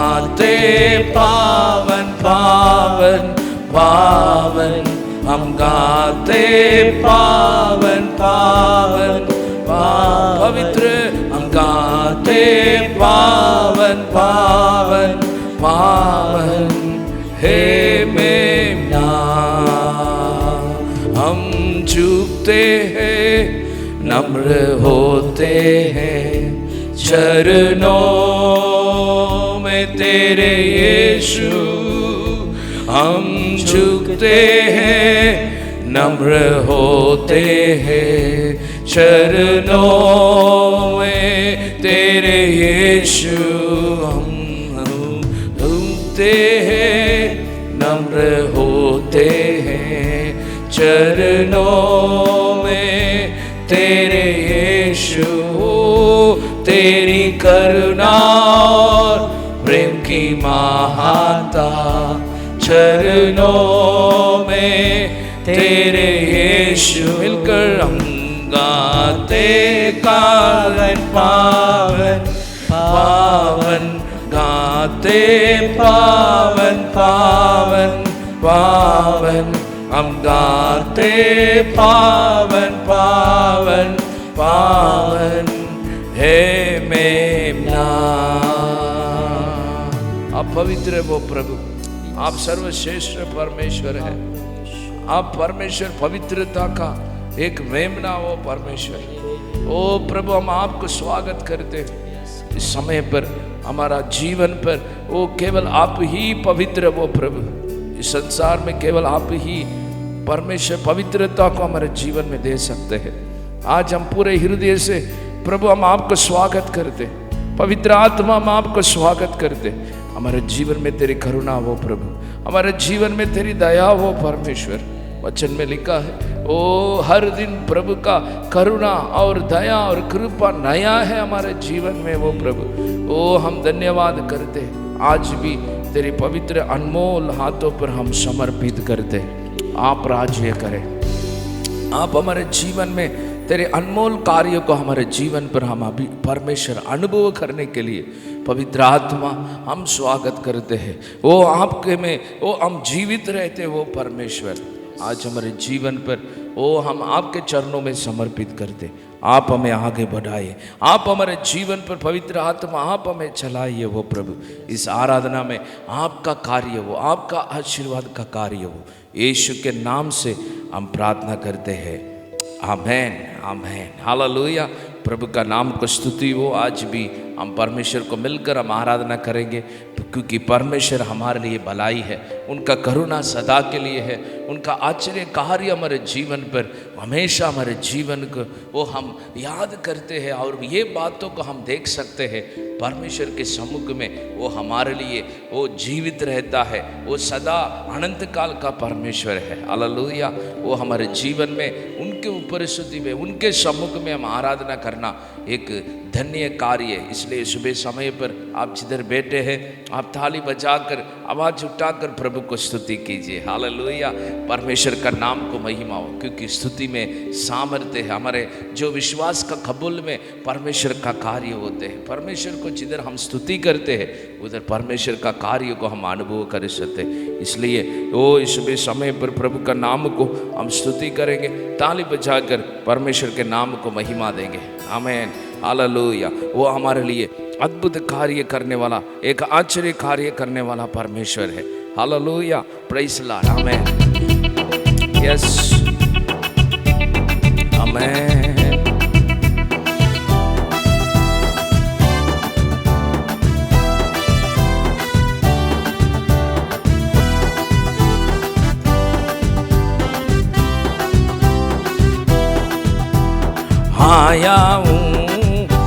गाते पावन पावन पावन, हम गाते पावन पावन पवित्र, हम गाते पावन पावन पावन हे मेमना। हम झुकते हैं, नम्र होते हैं चरणों में तेरे यीशु। हम झुकते हैं, नम्र होते हैं चरणों में तेरे यीशु। हम झुकते हैं, नम्र होते हैं चरणों में तेरे यीशु। तेरी करुणा और प्रेम की महानता चरणों में तेरे यीशु। मिलकर हम गाते पावन पावन पावन, गाते पावन पावन पावन, हम गाते पावन पावन पावन हे मेमना। आप पवित्र वो प्रभु, आप सर्वश्रेष्ठ परमेश्वर है। आप परमेश्वर पवित्रता का एक मेमना वो परमेश्वर। ओ प्रभु, हम आपको स्वागत करते हैं इस समय पर, हमारा जीवन पर। ओ केवल आप ही पवित्र वो प्रभु, इस संसार में केवल आप ही परमेश्वर पवित्रता को हमारे जीवन में दे सकते हैं। आज हम पूरे हृदय से प्रभु हम आपको स्वागत करते, पवित्र आत्मा हम आपको स्वागत करते। हमारे जीवन में तेरी करुणा हो प्रभु, हमारे जीवन में तेरी दया हो परमेश्वर। वचन में लिखा है ओ हर दिन प्रभु का करुणा और दया और कृपा नया है हमारे जीवन में वो प्रभु। ओ हम धन्यवाद करते, आज भी तेरे पवित्र अनमोल हाथों पर हम समर्पित करते। आप राज्य करें, आप हमारे जीवन में तेरे अनमोल कार्य को हमारे जीवन पर हम अभी परमेश्वर अनुभव करने के लिए पवित्र आत्मा हम स्वागत करते हैं। वो आपके में वो हम जीवित रहते वो परमेश्वर। आज हमारे जीवन पर वो हम आपके चरणों में समर्पित करते। आप हमें आगे बढ़ाइए, आप हमारे जीवन पर पवित्र आत्मा आप हमें चलाइए वो प्रभु। इस आराधना में आपका कार्य हो, आपका आशीर्वाद का कार्य हो, यीशु के नाम से हम प्रार्थना करते हैं। आमेन आमेन हालेलुया। प्रभु का नाम को स्तुति हो। आज भी हम परमेश्वर को मिलकर हम आराधना करेंगे, क्योंकि परमेश्वर हमारे लिए भलाई है, उनका करुणा सदा के लिए है, उनका आश्चर्य कार्य हमारे जीवन पर हमेशा हमारे जीवन को वो हम याद करते हैं और ये बातों को हम देख सकते हैं। परमेश्वर के सम्मुख में वो हमारे लिए वो जीवित रहता है, वो सदा अनंत काल का परमेश्वर है। हालेलुया। वो हमारे जीवन में उनके उपस्थिति में उनके सम्मुख में हम आराधना करना एक धन्य कार्य। इसलिए सुबह समय पर आप जिधर बैठे हैं आप ताली बजाकर आवाज़ उठाकर प्रभु को स्तुति कीजिए। हालेलुया। परमेश्वर का नाम को महिमा हो, क्योंकि स्तुति में सामर्थ्य है। हमारे जो विश्वास का कबूल में परमेश्वर का कार्य होते हैं। परमेश्वर को जिधर हम स्तुति करते हैं उधर परमेश्वर का कार्य को हम अनुभव कर सकते हैं। इसलिए वो सुबह समय पर प्रभु का नाम को हम स्तुति करेंगे, ताली बजाकर परमेश्वर के नाम को महिमा देंगे। आमीन हालेलुया। वो हमारे लिए अद्भुत कार्य करने वाला, एक आश्चर्य कार्य करने वाला परमेश्वर है। हालेलुया। Praise the Lord. आमीन। यस आमीन। आया हूँ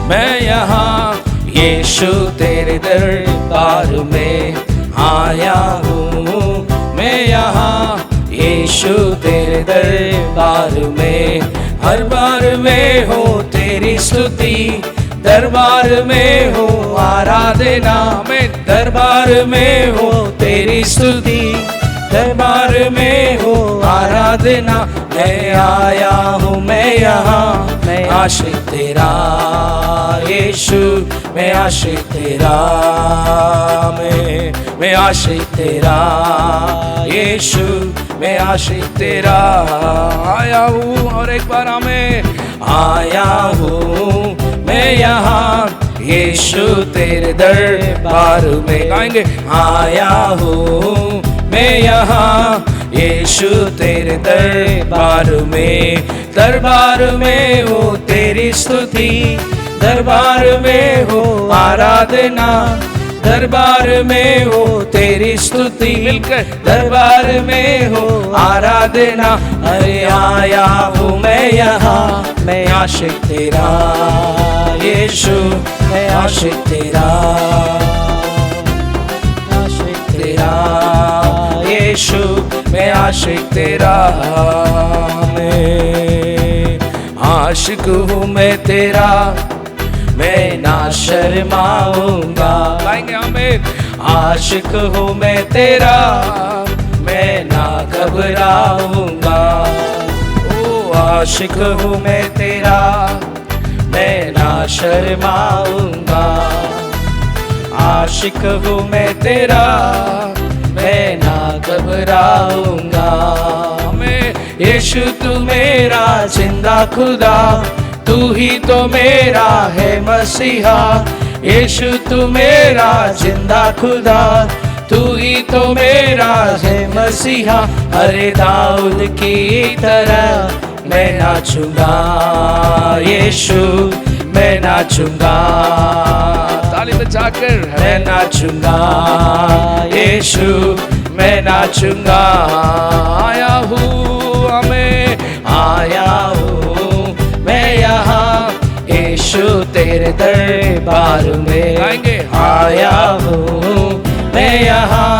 मैं यहाँ यीशु तेरे दरबार में, आया हूँ मैं यहाँ यीशु तेरे दरबार में। हर बार में हो तेरी स्तुति, दरबार में हो आराधना में, दरबार में हो तेरी स्तुति, दरबार में हो आराधना। मैं आया हूँ मैं यहाँ, मैं आश्रित तेरा यीशु, मैं आशिक तेरा, मैं आशिक तेरा यीशु, मैं आशिक तेरा आया हूँ। और एक बार हमें आया हूँ मैं यहाँ यीशु तेरे दरबार में, गाएंगे आया हूँ मैं यहाँ यीशु तेरे दरबार में हो तेरी स्तुति, दरबार में हो आराधना, दरबार में हो तेरी स्तुति, मिलकर दरबार में हो आराधना। अरे आया हूँ मैं यहाँ, मैं आशिक तेरा यीशु, मैं आशिक तेरा, आशिक तेरा यीशु, मैं आशिक तेरा, मैं आशिक हूँ मैं तेरा, मैं ना शर्माऊंगा, गाएंगे हमें आशिक हूँ मैं तेरा, मैं ना घबराऊंगा। ओ आशिक हूँ मैं तेरा, मैं ना शर्माऊंगा, आशिक हूँ मैं तेरा, मैं ना घबराऊंगा। मैं यीशु तू मेरा जिंदा खुदा, तू ही तो मेरा है मसीहा, यीशु तू मेरा जिंदा खुदा, तू ही तो मेरा है मसीहा। अरे दाऊद की तरह मैं नाचूंगा यीशु, मैं नाचूंगा, ताली बजाकर मैं नाचूंगा यीशु, मैं नाचूंगा। आया हूँ मैं, आया हूँ मैं यहाँ यीशु तेरे दरबार में, आएंगे आया हूँ मैं यहाँ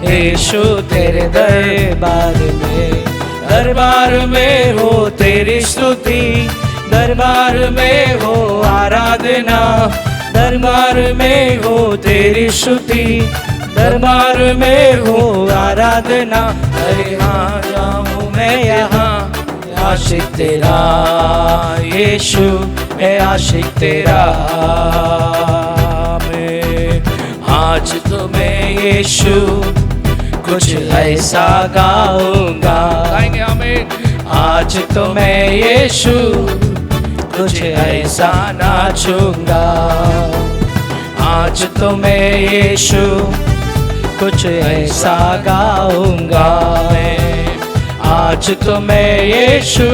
यीशु तेरे दरबार में, दरबार में हो तेरी स्तुति, दरबार में हो आराधना, दरबार में हो तेरी स्तुति, दरबार में हो आराधना। अरे हाँ जाऊँ मैं यहाँ आशिक तेरा यीशु, मैं आशिक तेरा, मैं आज तो मैं यीशु कुछ ऐसा गाऊंगा, गाएंगे हमें आज तो मैं यीशु कुछ ऐसा नाचूंगा, आज तो मैं यीशु कुछ ऐसा गाऊंगा। मैं आज तो मैं यीशु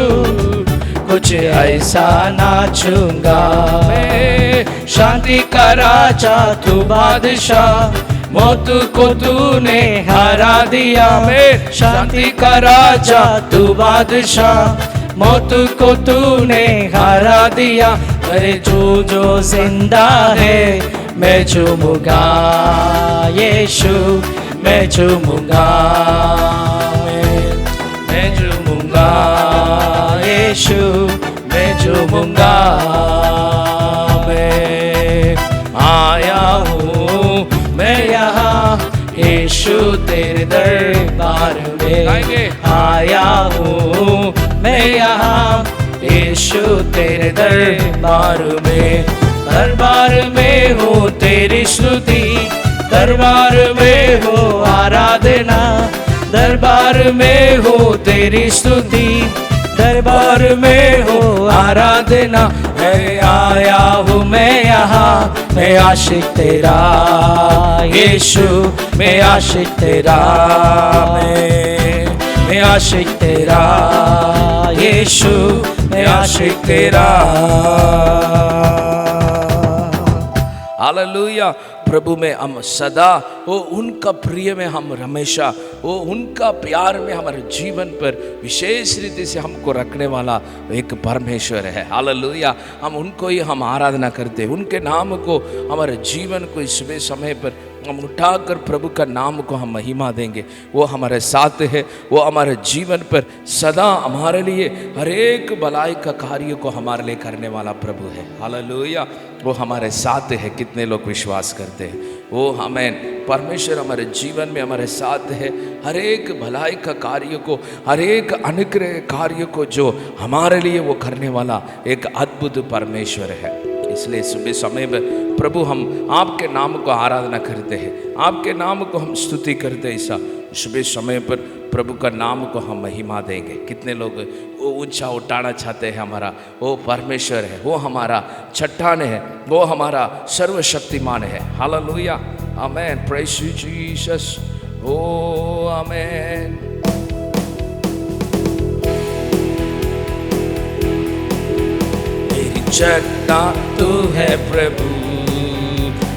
कुछ ऐसा नाचूंगा। मैं शांति का राजा तू बादशाह, मौत को तूने हरा दिया। मैं शांति का राजा तू बादशाह, मौत को तूने हरा दिया। अरे जो जो जिंदा है मैं चूमूंगा यीशु, मैं चूमूंगा, मैं चूमूंगा यीशु, मैं चूमूंगा। मैं आया हूँ मैं यहाँ यीशु तेरे दरबार में, आया हूँ मैं यहाँ यीशु तेरे दरबार में, दरबार में हो तेरी स्तुति, दरबार में हो आराधना, दरबार में हो तेरी स्तुति, दरबार में हो आराधना। मैं आया हूँ मैं यहाँ, मैं आशिक तेरा यीशु, मैं आशिक तेरा, मैं आशिक तेरा यीशु, मैं आशिक तेरा। हालेलुया। प्रभु में हम सदा, वो उनका प्रिय में हम हमेशा, वो उनका प्यार में हमारे जीवन पर विशेष रीति से हमको रखने वाला एक परमेश्वर है। हालेलुया। हम उनको ही हम आराधना करते हैं, उनके नाम को हमारे जीवन को इस समय पर हम उठाकर प्रभु का नाम को हम महिमा देंगे। वो हमारे साथ है, वो हमारे जीवन पर सदा हमारे लिए हर एक भलाई का कार्य को हमारे लिए करने वाला प्रभु है। हालेलुया। वो हमारे साथ है। कितने लोग विश्वास करते हैं वो हमें परमेश्वर हमारे जीवन में हमारे साथ है। हर एक भलाई का कार्य को, हर एक अनुग्रह कार्य को जो हमारे लिए वो करने वाला एक अद्भुत परमेश्वर है। इसलिए सुबह समय में प्रभु हम आपके नाम को आराधना करते हैं, आपके नाम को हम स्तुति करते हैं। ऐसा सुबह समय पर प्रभु का नाम को हम महिमा देंगे। कितने लोग वो ऊंचा उठाना चाहते हैं, हमारा वो परमेश्वर है, वो हमारा चट्टान है, वो हमारा सर्वशक्तिमान है। Hallelujah, amen, praise you Jesus, O amen. मेरी चट्टान तू है प्रभु,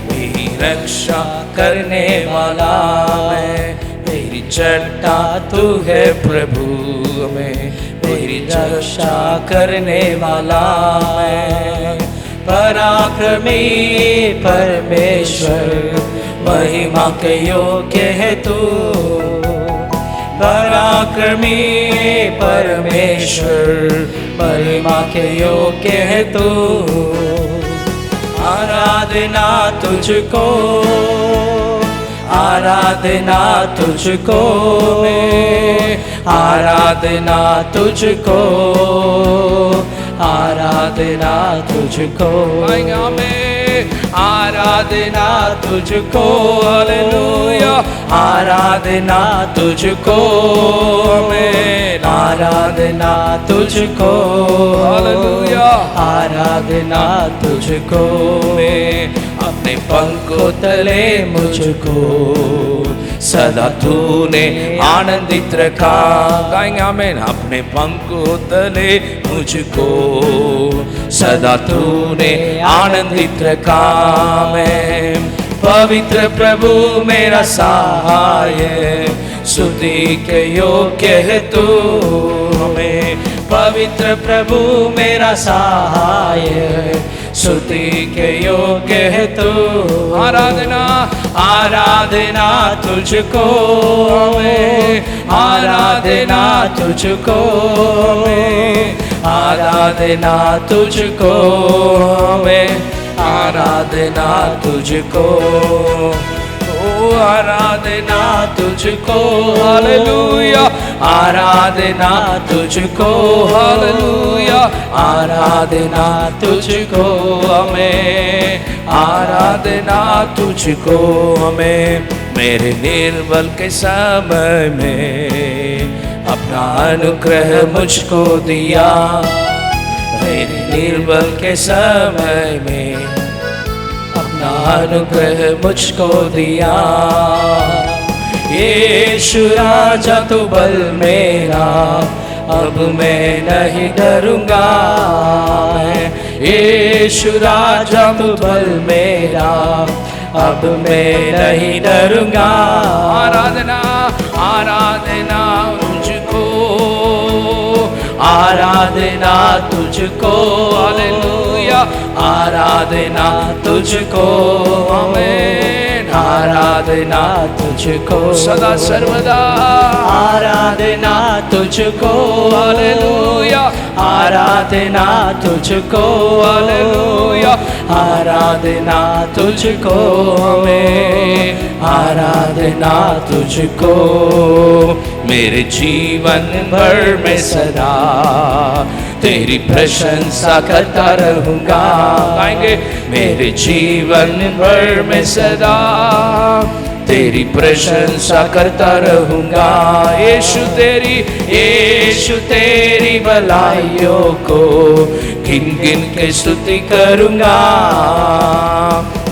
मेरी रक्षा करने वाला मैं। मेरी चट्टान तू है प्रभु, मेरी रक्षा करने वाला मैं। पराक्रमी परमेश्वर, महिमा के योग्य है तू। पराक्रमी परमेश्वर, महिमा के योग्य है तू। आराधना तुझको, आराधना तुझको मैं, आराधना तुझको, आराधना तुझको मैं, आराधना तुझको, हालेलुया, आराधना तुझको मैं, आराधना तुझको, हालेलुया, आराधना तुझको मैं। अपने पंखों तले मुझको सदा तूने आनंदित रखा। गाएंगे आमीन। अपने पंखों तले मुझको सदा तूने आनंदित रखा। मैं पवित्र प्रभु मेरा सहाय, स्तुति के योग्य है तू। हमें पवित्र प्रभु मेरा सहाय, स्तुति के योग्य है तू। आराधना, आराधना तुझको मैं, आराधना तुझको मैं, आराधना तुझको मैं, आराधना तुझको, ओ आराधना तुझको, हालेलुया, आराधना तुझको, हालेलुया, आराधना तुझको हमें, आराधना तुझको हमें। मेरे निर्बल के समय में अपना अनुग्रह मुझको दिया। मेरे निर्बल के समय में अपना अनुग्रह मुझको दिया। यीशु राजा तू बल मेरा, अब मैं नहीं डरूंगा। यीशु राजा तू बल मेरा, अब मैं नहीं डरूंगा। आराधना, आराधना तुझको, आराधना तुझको, हालेलुया, आराधना तुझको आमीन, आराधना तुझको सदा सर्वदा, आराधना तुझको, हालेलुया, आराधना तुझको, हालेलुया, आराधना तुझको हमें, आराधना तुझको। मेरे जीवन भर में सदा तेरी प्रशंसा करता रहूंगा। गाएंगे, मेरे जीवन भर में सदा तेरी प्रशंसा करता रहूंगा। यीशु तेरी भलाइयों को गिन गिन के स्तुति करूंगा।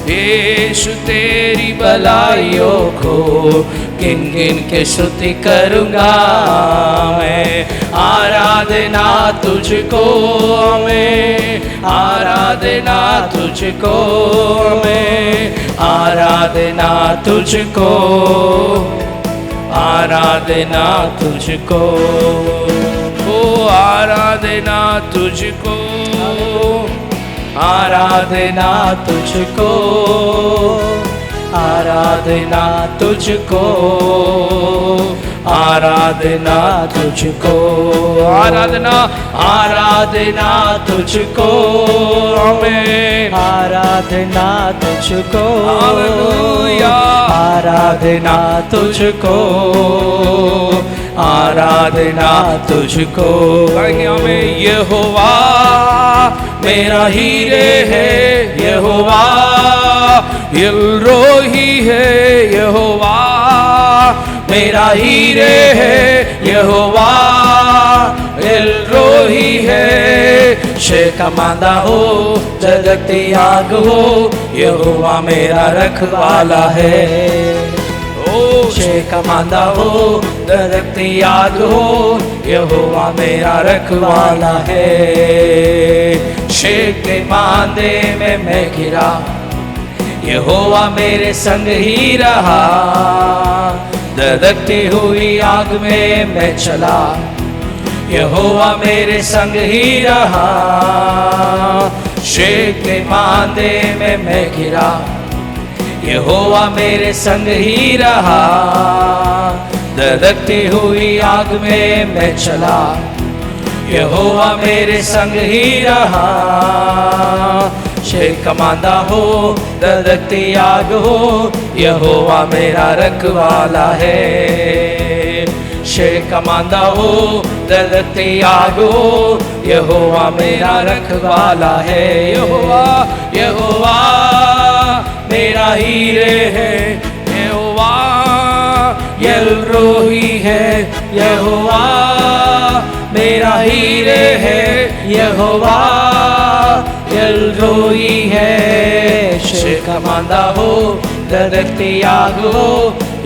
यीशु तेरी भलाइयों को गिन गिन के स्तुति करूंगा मैं। आराधना तुझको मैं, आराधना तुझको मैं, आराधना तुझको, आराधना तुझको, ओ आराधना तुझको, आराधना तुझको, आराधना तुझको, आराधना तुझको, आराधना, आराधना तुझको हमें, आराधना तुझको, हालेलुया, आराधना तुझको, आराधना तुझको। गाएंगे हमें यहोवा मेरा हीरे है, यहोवा एलरोही है, यहोवा मेरा हीरे है, यहोवा एलरोही है। शेकमांदा हो जगती आग हो, यहोवा मेरा रखवाला है। शेकमांदा हो दरकती आग हो, यहोवा मेरा रखवाला है। शेक के मांदे में मैं घिरा, यहोवा मेरे संग ही रहा। दरकती हुई आग में मैं चला, यहोवा मेरे संग ही रहा। शेक के मांदे में मैं घिरा, यहोवा मेरे संग ही रहा। दरकती हुई आग में मैं चला, यहोवा मेरे संग ही रहा। शेकमांदा हो दरकती आग हो, यहोवा मेरा रखवाला है। शेकमांदा हो दरकती आग हो, यहोवा मेरा रखवाला है। यहोवा यहोवा मेरा हीरे है, यहोवा एलरोही है, यहोवा मेरा हीरे है, यहोवा एलरोही है। शेकमांदा हो दरकती आग हो,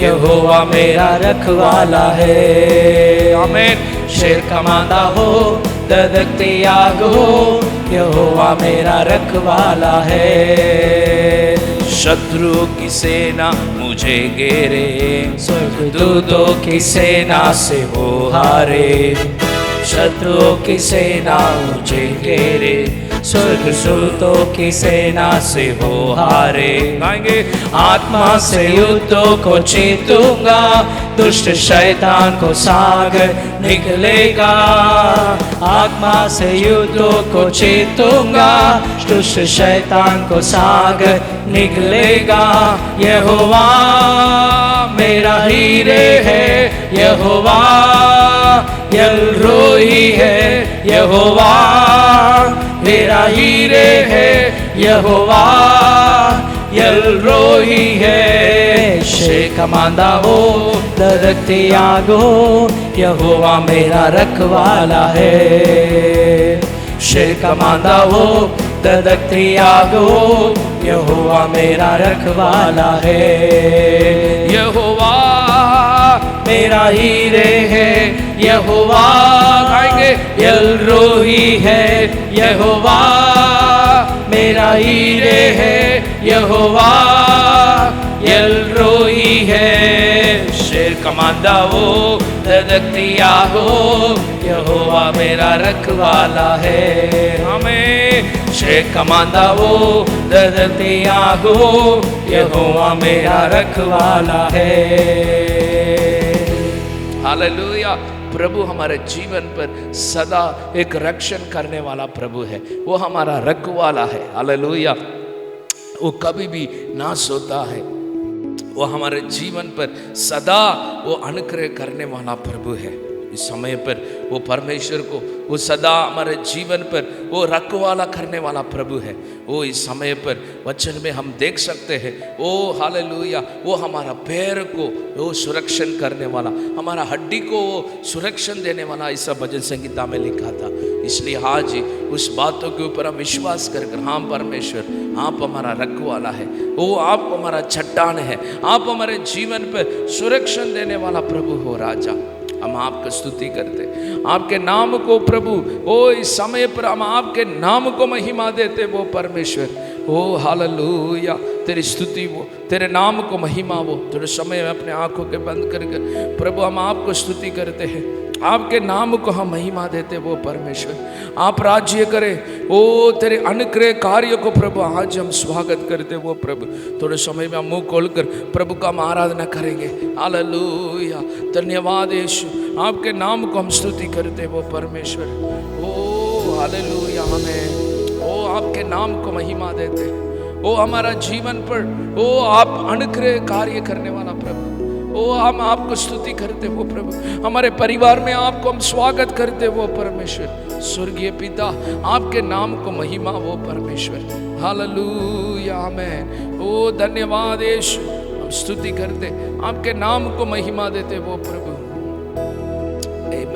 यहोवा मेरा रखवाला है। आमीन। शेकमांदा हो दरकती आग हो, यहोवा मेरा रखवाला है। शत्रु की सेना मुझे घेरे, स्वर्गदूतों की सेना से वो हारे। शत्रुओं की सेना मुझे घेरे, स्वर्गदूतों की सेना से वो हारे। गाएंगे आत्मा से युद्धों को जीतूंगा, दुष्ट शैतान को सागर निकलेगा। आत्मा से युद्धों को जीतूंगा, दुष्ट शैतान को सागर निकलेगा। यहोवा मेरा हीरे है, यहोवा एलरोही है, यहोवा मेरा हीरे है, यहोवा एलरोही है। शेकमांदा हो दरकती आग हो, यहोवा मेरा रखवाला है। शेकमांदा हो दरकती आग हो, यहोवा मेरा रखवाला है। यहोवा मेरा हीरे है, यहोवा गाएंगे एलरोही है, यहोवा मेरा हीरे है, यहोवा एलरोही है। शेकमांदा हो दरकती आग हो, यहोवा मेरा रखवाला है। हमें शेकमांदा हो दरकती आग हो, यहोवा मेरा रखवाला है। हालेलुया। प्रभु हमारे जीवन पर सदा एक रक्षण करने वाला प्रभु है, वो हमारा रखवाला है। हालेलुया। वो कभी भी ना सोता है, वो हमारे जीवन पर सदा वो अनुग्रह करने वाला प्रभु है। इस समय पर वो परमेश्वर को वो सदा हमारे जीवन पर वो रखवाला करने वाला प्रभु है। वो इस समय पर वचन में हम देख सकते हैं, ओ हालेलुया, वो हमारा पैर को वो सुरक्षण करने वाला, हमारा हड्डी को वो सुरक्षण देने वाला, ऐसा भजन संगीता में लिखा था। इसलिए आज उस बातों के ऊपर हम विश्वास कर हाँ परमेश्वर आप हमारा रखवाला है, वो आप हमारा चट्टान है, आप हमारे जीवन पर सुरक्षण देने वाला प्रभु हो राजा। हम आपका स्तुति करते, आपके नाम को प्रभु, ओ इस समय पर हम आपके नाम को महिमा देते वो परमेश्वर। ओ हालेलुया, तेरी स्तुति वो, तेरे नाम को महिमा वो। थोड़े समय में अपने आंखों के बंद कर प्रभु हम आपको स्तुति करते हैं, आपके नाम को हम महिमा देते वो परमेश्वर। आप राज्य करें, ओ तेरे अनुग्रह कार्य को प्रभु आज हम स्वागत करते वो प्रभु। थोड़े समय में हम मुंह खोलकर प्रभु का हम आराधना करेंगे। हालेलुया, धन्यवाद यीशु, आपके नाम को हम स्तुति करते वो परमेश्वर। ओ हालेलुया, हमें ओ आपके नाम को महिमा देते, ओ हमारा जीवन पर ओ आप अनुग्रह कार्य करने वाला प्रभु। ओ हम आपको स्तुति करते वो प्रभु, हमारे परिवार में आपको हम स्वागत करते वो परमेश्वर। स्वर्गीय पिता, आपके नाम को महिमा वो परमेश्वर। हालेलुया, आमेन। ओ धन्यवाद यीशु, हम स्तुति करते, आपके नाम को महिमा देते वो प्रभु। आमेन।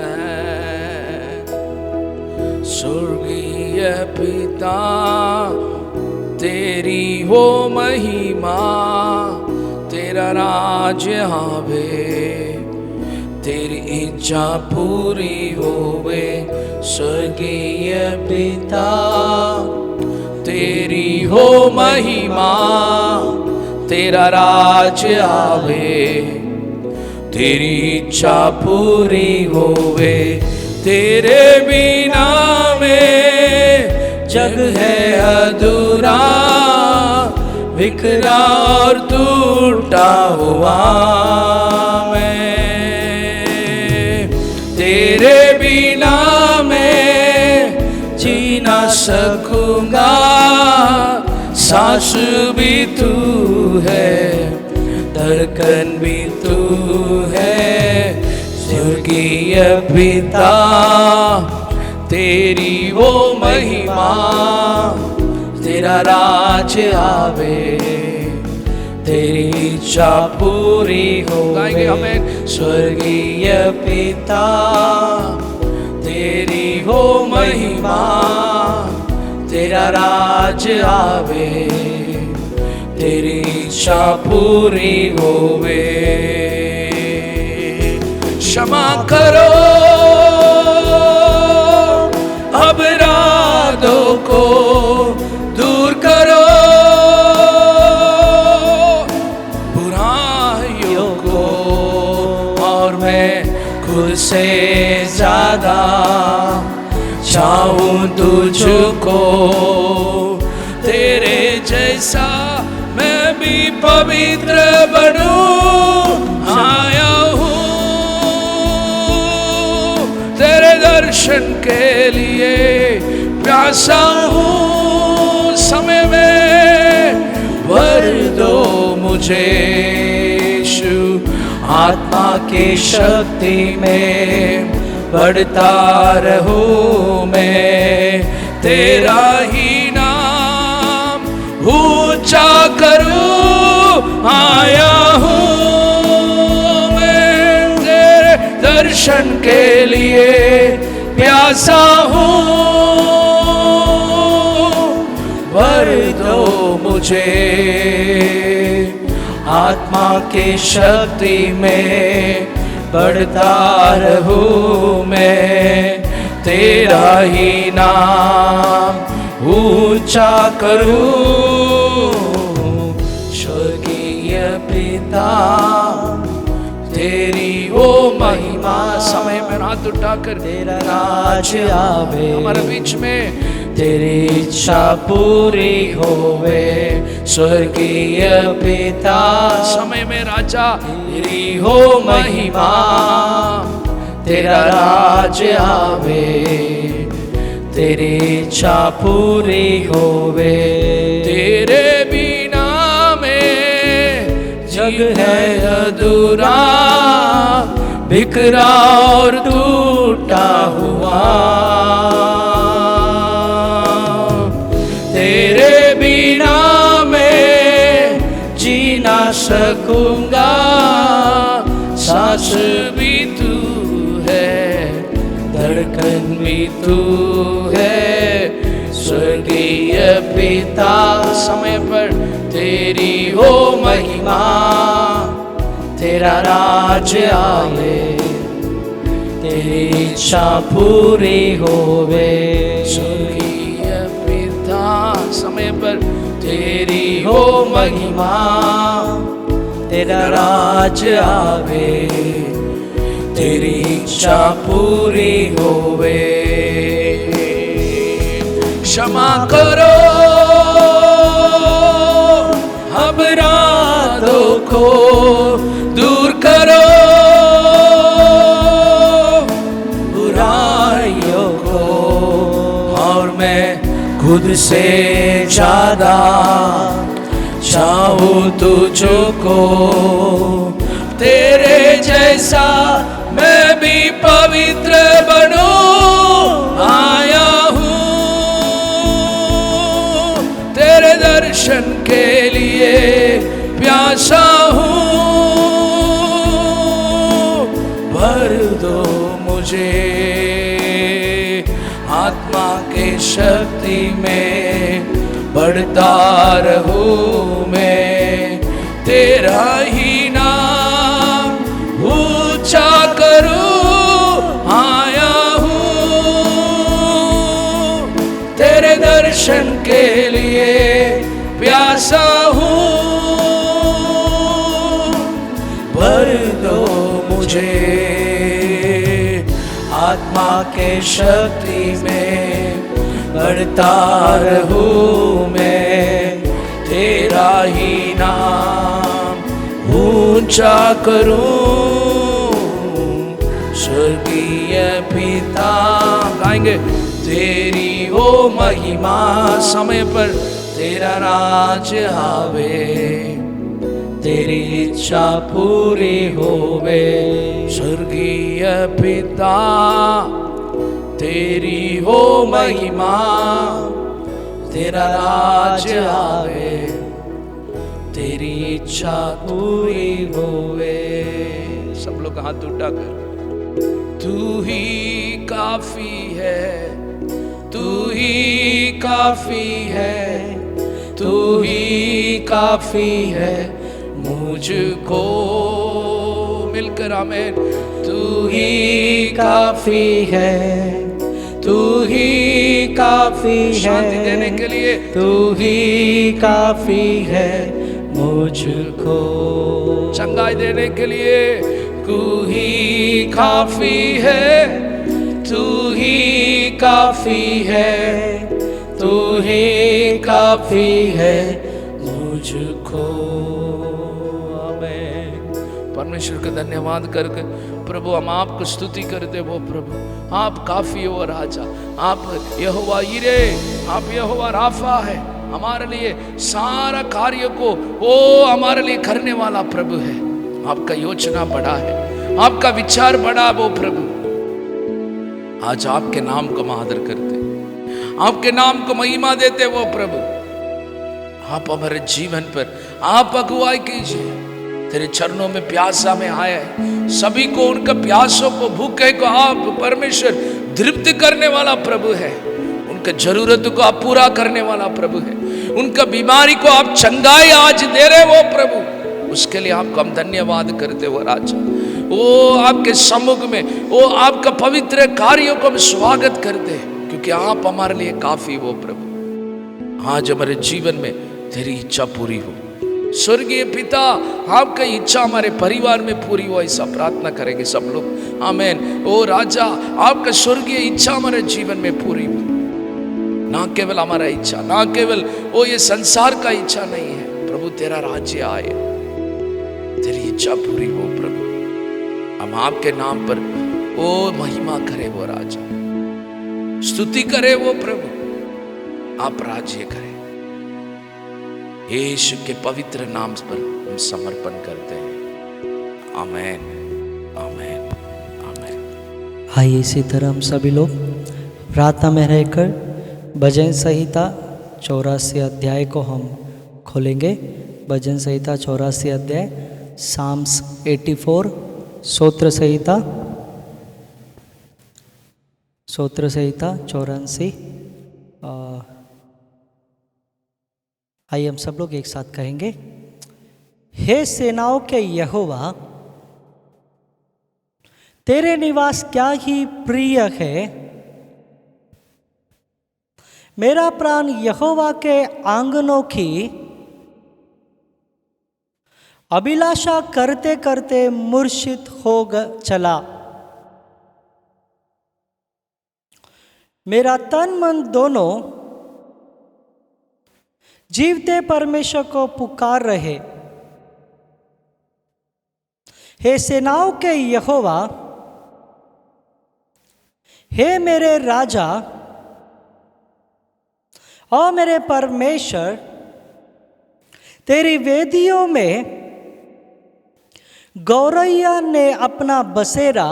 स्वर्गीय पिता, तेरी हो महिमा, तेरा राज्य आवे, तेरी इच्छा पूरी होवे। स्वर्गीय पिता, तेरी हो महिमा, तेरा राज्य आवे, तेरी इच्छा पूरी होवे। तेरे बिना में जग है अधूरा, बिखरा और टूटा हुआ मैं। तेरे बिना मैं जी ना सकूंगा, सांस भी तू है, धड़कन भी तू है। स्वर्गीय पिता, तेरी वो महिमा, तेरा राज्य आवे, तेरी इच्छा पूरी हो। गाएंगे हमें। स्वर्गीय पिता, तेरी हो महिमा, तेरा राज्य आवे, तेरी इच्छा पूरी होवे। क्षमा करो अपराधों को, दूर करो बुराइयों को, और मैं खुद से ज्यादा चाहूं तुझको। तेरे जैसा मैं भी पवित्र बनूं, आया हूँ तेरे दर्शन के लिए, प्यासा हूँ समय में, भर दो मुझे यीशु। आत्मा की शक्ति में बढ़ता रहूं मैं, तेरा ही नाम ऊंचा करूं। आया हूँ मैं तेरे दर्शन के लिए, प्यासा हूँ, भर दो मुझे। आत्मा की शक्ति में बढ़ता रहूं मैं, तेरा ही नाम ऊंचा करूं। स्वर्गीय पिता, तेरी वो महिमा, समय में हाथ उठाकर, तेरा राज्य आवे हमारे बीच में, तेरी इच्छा पूरी होवे। स्वर्गीय पिता, समय में राजा, तेरी हो महिमा, तेरा राज्य आवे, तेरी इच्छा पूरी होवे। तेरे बिना में जग है अधूरा, बिखरा और टूटा हुआ। तेरे बिना मैं जी ना सकूंगा, सांस भी तू है, धड़कन भी तू है। स्वर्गीय पिता, समय पर तेरी हो महिमा, तेरा राज्य आवे, तेरी इच्छा पूरी होवे। स्वर्गीय पिता, समय पर तेरी हो महिमा, तेरा राज्य आवे, तेरी इच्छा पूरी होवे। क्षमा करो अपराधों को, दूर करो बुराइयों को, और मैं खुद से ज्यादा चाहूं तुझको। तेरे जैसा मैं भी पवित्र बनूं आया हूँ, तेरे दर्शन के लिए प्यासा हूँ, भर दो मुझे आत्मा के शक्ति में, बढ़ता रहूं मैं, तेरा ही नाम ऊंचा करूं आया हूँ, तेरे दर्शन के लिए प्यासा हूँ, भर दो मुझे आत्मा के शक्ति में, बढ़ता रहूं मैं, तेरा ही नाम ऊंचा करूं। स्वर्गीय पिता गाएंगे, तेरी हो महिमा, समय पर तेरा राज आवे, तेरी इच्छा पूरी होवे। स्वर्गीय पिता तेरी हो महिमा, तेरा राज आवे, तेरी इच्छा पूरी होवे। सब लोग हाथ उठाकर, तू ही काफी है, तू ही काफी है, तू ही काफी है मुझको। मिलकर आमेन। तू ही काफी है, तू ही काफी है, शांति देने के लिए तू ही काफी है मुझको, चंगाई देने के लिए तू ही काफी है, तू ही काफी है, तू ही काफी है मुझको। आमीन। परमेश्वर का धन्यवाद करके प्रभु हम आपको स्तुति करते वो प्रभु, आप काफी हो राजा, आप यहोवा यिरे, आप यहोवा राफा है, हमारे लिए सारा कार्य को वो हमारे लिए करने वाला प्रभु है। आपका योजना बड़ा है, आपका विचार बड़ा वो प्रभु। आज आपके नाम को हम आदर करते, आपके नाम को महिमा देते वो प्रभु। आप हमारे जीवन पर आप अगुवाई कीजिए। तेरे चरणों में प्यासा में आया है, सभी को उनका प्यासों को भूखे को आप परमेश्वर तृप्त करने वाला प्रभु है। उनके जरूरत को आप पूरा करने वाला प्रभु है। उनका बीमारी को आप चंगाई आज दे रहे वो प्रभु, उसके लिए आपको हम धन्यवाद करते हो राजा। वो आपके सम्मुख में वो आपका पवित्र कार्यों को हम स्वागत करते हैं, क्योंकि आप हमारे लिए काफी वो प्रभु। आज हमारे जीवन में तेरी इच्छा पूरी हो। स्वर्गीय पिता, आपका इच्छा हमारे परिवार में पूरी हो, ऐसा प्रार्थना करेंगे सब लोग। आमीन। ओ राजा, आपका स्वर्गीय इच्छा हमारे जीवन में पूरी हो, ना केवल हमारा इच्छा, ना केवल वो ये संसार का इच्छा नहीं है प्रभु, तेरा राज्य आए, तेरी इच्छा पूरी हो प्रभु। हम आपके नाम पर ओ महिमा करे वो राजा, स्तुति करे वो प्रभु, आप राज्य करें। यीशु के पवित्र नाम पर हम समर्पण करते हैं। आमीन, आमीन, आमीन। आइए इसी तरह हम सभी लोग प्रार्थना में रहकर भजन संहिता 84 अध्याय को हम खोलेंगे। भजन संहिता 84 अध्याय, साम्स 84, स्तोत्र संहिता 84। आइए हम सब लोग एक साथ कहेंगे, हे सेनाओं के यहोवा, तेरे निवास क्या ही प्रिय है। मेरा प्राण यहोवा के आंगनों की अभिलाषा करते करते मूर्छित हो चला। मेरा तन मन दोनों जीवते परमेश्वर को पुकार रहे। हे सेनाओं के यहोवा, हे मेरे राजा और मेरे परमेश्वर, तेरी वेदियों में गौरैया ने अपना बसेरा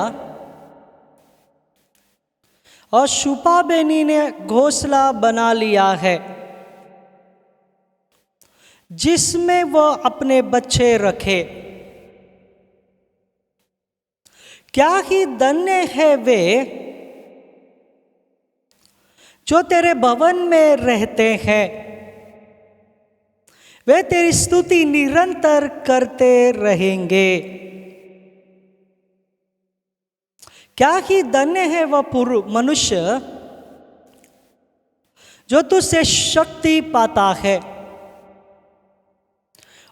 और शुपा बेनी ने घोंसला बना लिया है, जिसमें वह अपने बच्चे रखे। क्या ही धन्य है वे जो तेरे भवन में रहते हैं, वे तेरी स्तुति निरंतर करते रहेंगे। क्या ही धन्य है वह मनुष्य जो तुझसे शक्ति पाता है,